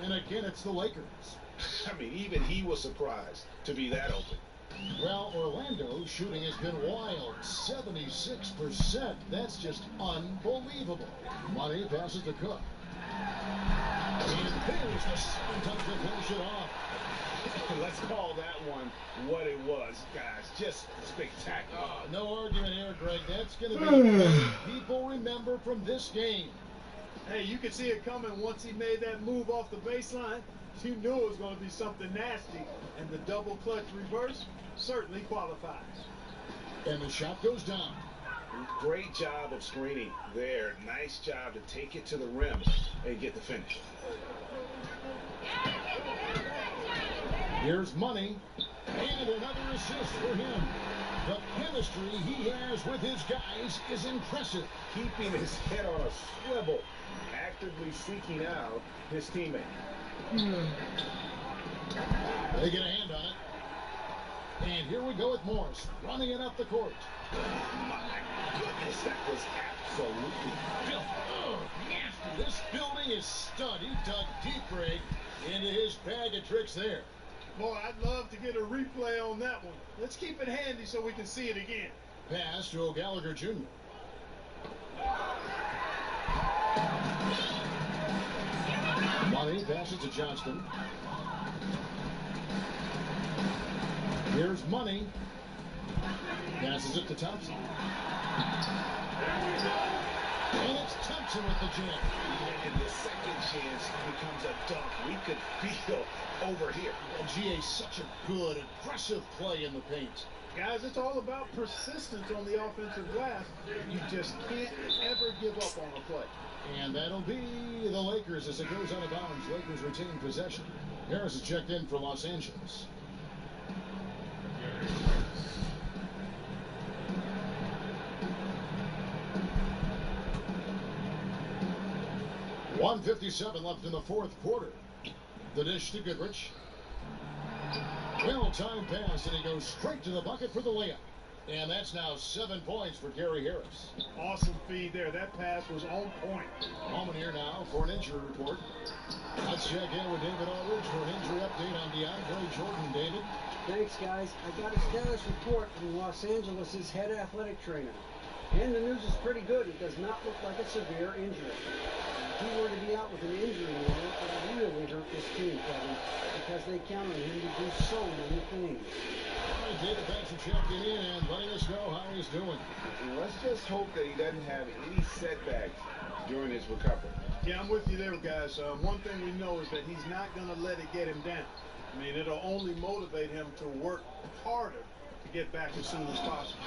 And again, it's the Lakers. I mean, even he was surprised to be that open. Well, Orlando's shooting has been wild. 76%. That's just unbelievable. Money passes to Cook. And there's the second touch to finish it off. Let's call that one what it was, guys. Just spectacular. No argument here, Greg. That's going to be what people remember from this game. Hey, you could see it coming once he made that move off the baseline. You knew it was going to be something nasty, and the double clutch reverse certainly qualifies. And the shot goes down. Great job of screening there. Nice job to take it to the rim and get the finish. Here's Money, and another assist for him. The chemistry he has with his guys is impressive. Keeping his head on a swivel, actively seeking out his teammate. They get a hand on it. And here we go with Morris, running it up the court. My goodness, that was absolutely filthy. Oh, nasty. This building is stud. He dug deep, Greg, into his bag of tricks there. Boy, I'd love to get a replay on that one. Let's keep it handy so we can see it again. Pass to O'Gallagher Jr. Money passes to Johnston. Here's Money. Passes it to Thompson. And it's Thompson with the jam. And the second chance becomes a dunk. We could feel over here. And GA, such a good, aggressive play in the paint. Guys, it's all about persistence on the offensive glass. You just can't ever give up on a play. And that'll be the Lakers as it goes out of bounds. Lakers retain possession. Harris is checked in for Los Angeles. .157 left in the 4th quarter. The dish to Goodrich. Well-timed pass, and he goes straight to the bucket for the layup. And that's now 7 points for Gary Harris. Awesome feed there. That pass was on point. Moment here now for an injury report. Let's check in with David Aldridge for an injury update on DeAndre Jordan. David. Thanks, guys. I got a status report from Los Angeles' head athletic trainer. And the news is pretty good. It does not look like a severe injury. If he were to be out with an injury now, it would really hurt this team, Kevin, because they count on him to do so many things. All right, David, thanks for checking in and letting us know how he's doing. Let's just hope that he doesn't have any setbacks during his recovery. Yeah, I'm with you there, guys. One thing we know is that he's not going to let it get him down. I mean, it'll only motivate him to work harder to get back as soon as possible.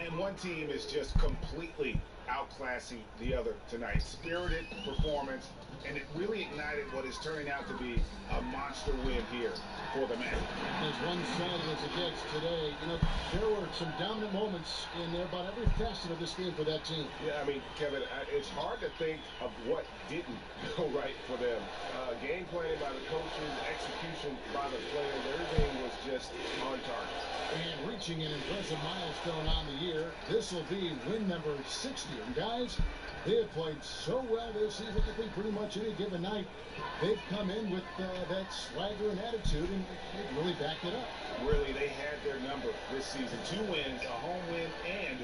And one team is just completely outclassing the other tonight. Spirited performance, and it really ignited what is turning out to be a monster win here for the Magic. As one-sided as it gets today, you know, there were some dominant moments in there about every facet of this game for that team. Yeah, I mean, Kevin, it's hard to think of what didn't go right for them. Game planning by the coaches, execution by the players, everything was just on target. And reaching an impressive milestone on the year, this will be win number 60. And guys, they have played so well this season. I think pretty much any given night, they've come in with that swagger and attitude, and they've really backed it up. Really, they had their number this season. 2 wins, a home win, and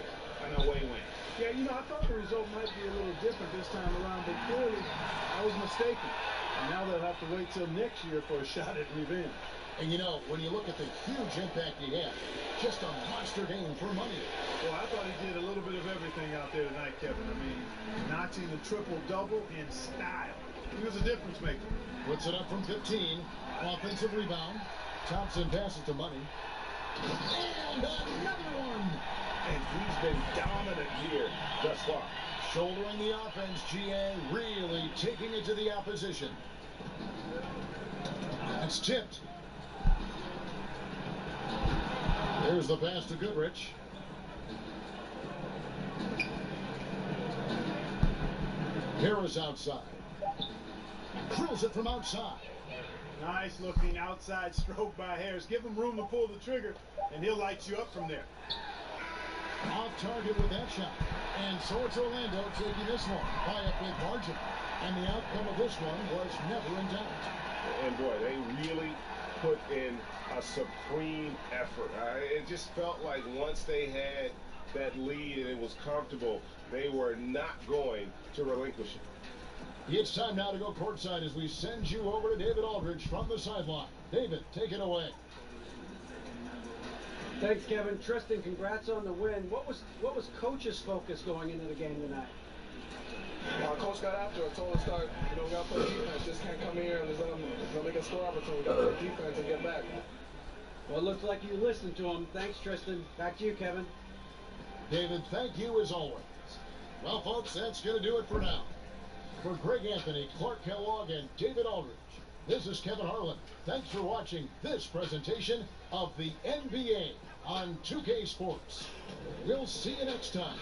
an away win. Yeah, you know, I thought the result might be a little different this time around, but clearly I was mistaken. And now they'll have to wait till next year for a shot at revenge. And you know, when you look at the huge impact he had, just a monster game for money. Well, I thought he did a little bit of everything out there tonight, Kevin. I mean, notching the triple-double in style. He was a difference maker. Puts it up from 15. Offensive rebound. Thompson passes to Money. And another one. And he's been dominant here thus far. Shouldering the offense, GA really taking it to the opposition. It's tipped. There's the pass to Goodrich. Harris outside. Drills it from outside. Nice looking outside stroke by Harris. Give him room to pull the trigger, and he'll light you up from there. Off target with that shot. And so it's Orlando taking this one by a big margin. And the outcome of this one was never in doubt. And boy, they really put in a supreme effort. It just felt like once they had that lead and it was comfortable, they were not going to relinquish it. It's time now to go courtside as we send you over to David Aldridge from the sideline. David, take it away. Thanks, Kevin. Tristan, congrats on the win. What was Coach's focus going into the game tonight? Coach got after it, told us start, we got to play defense. Just can't come here and just let make a score opportunity. We got to play defense and get back. Well, it looks like you listened to him. Thanks, Tristan. Back to you, Kevin. David, thank you as always. Well, folks, that's going to do it for now. For Greg Anthony, Clark Kellogg, and David Aldridge, this is Kevin Harlan. Thanks for watching this presentation of the NBA on 2K Sports. We'll see you next time.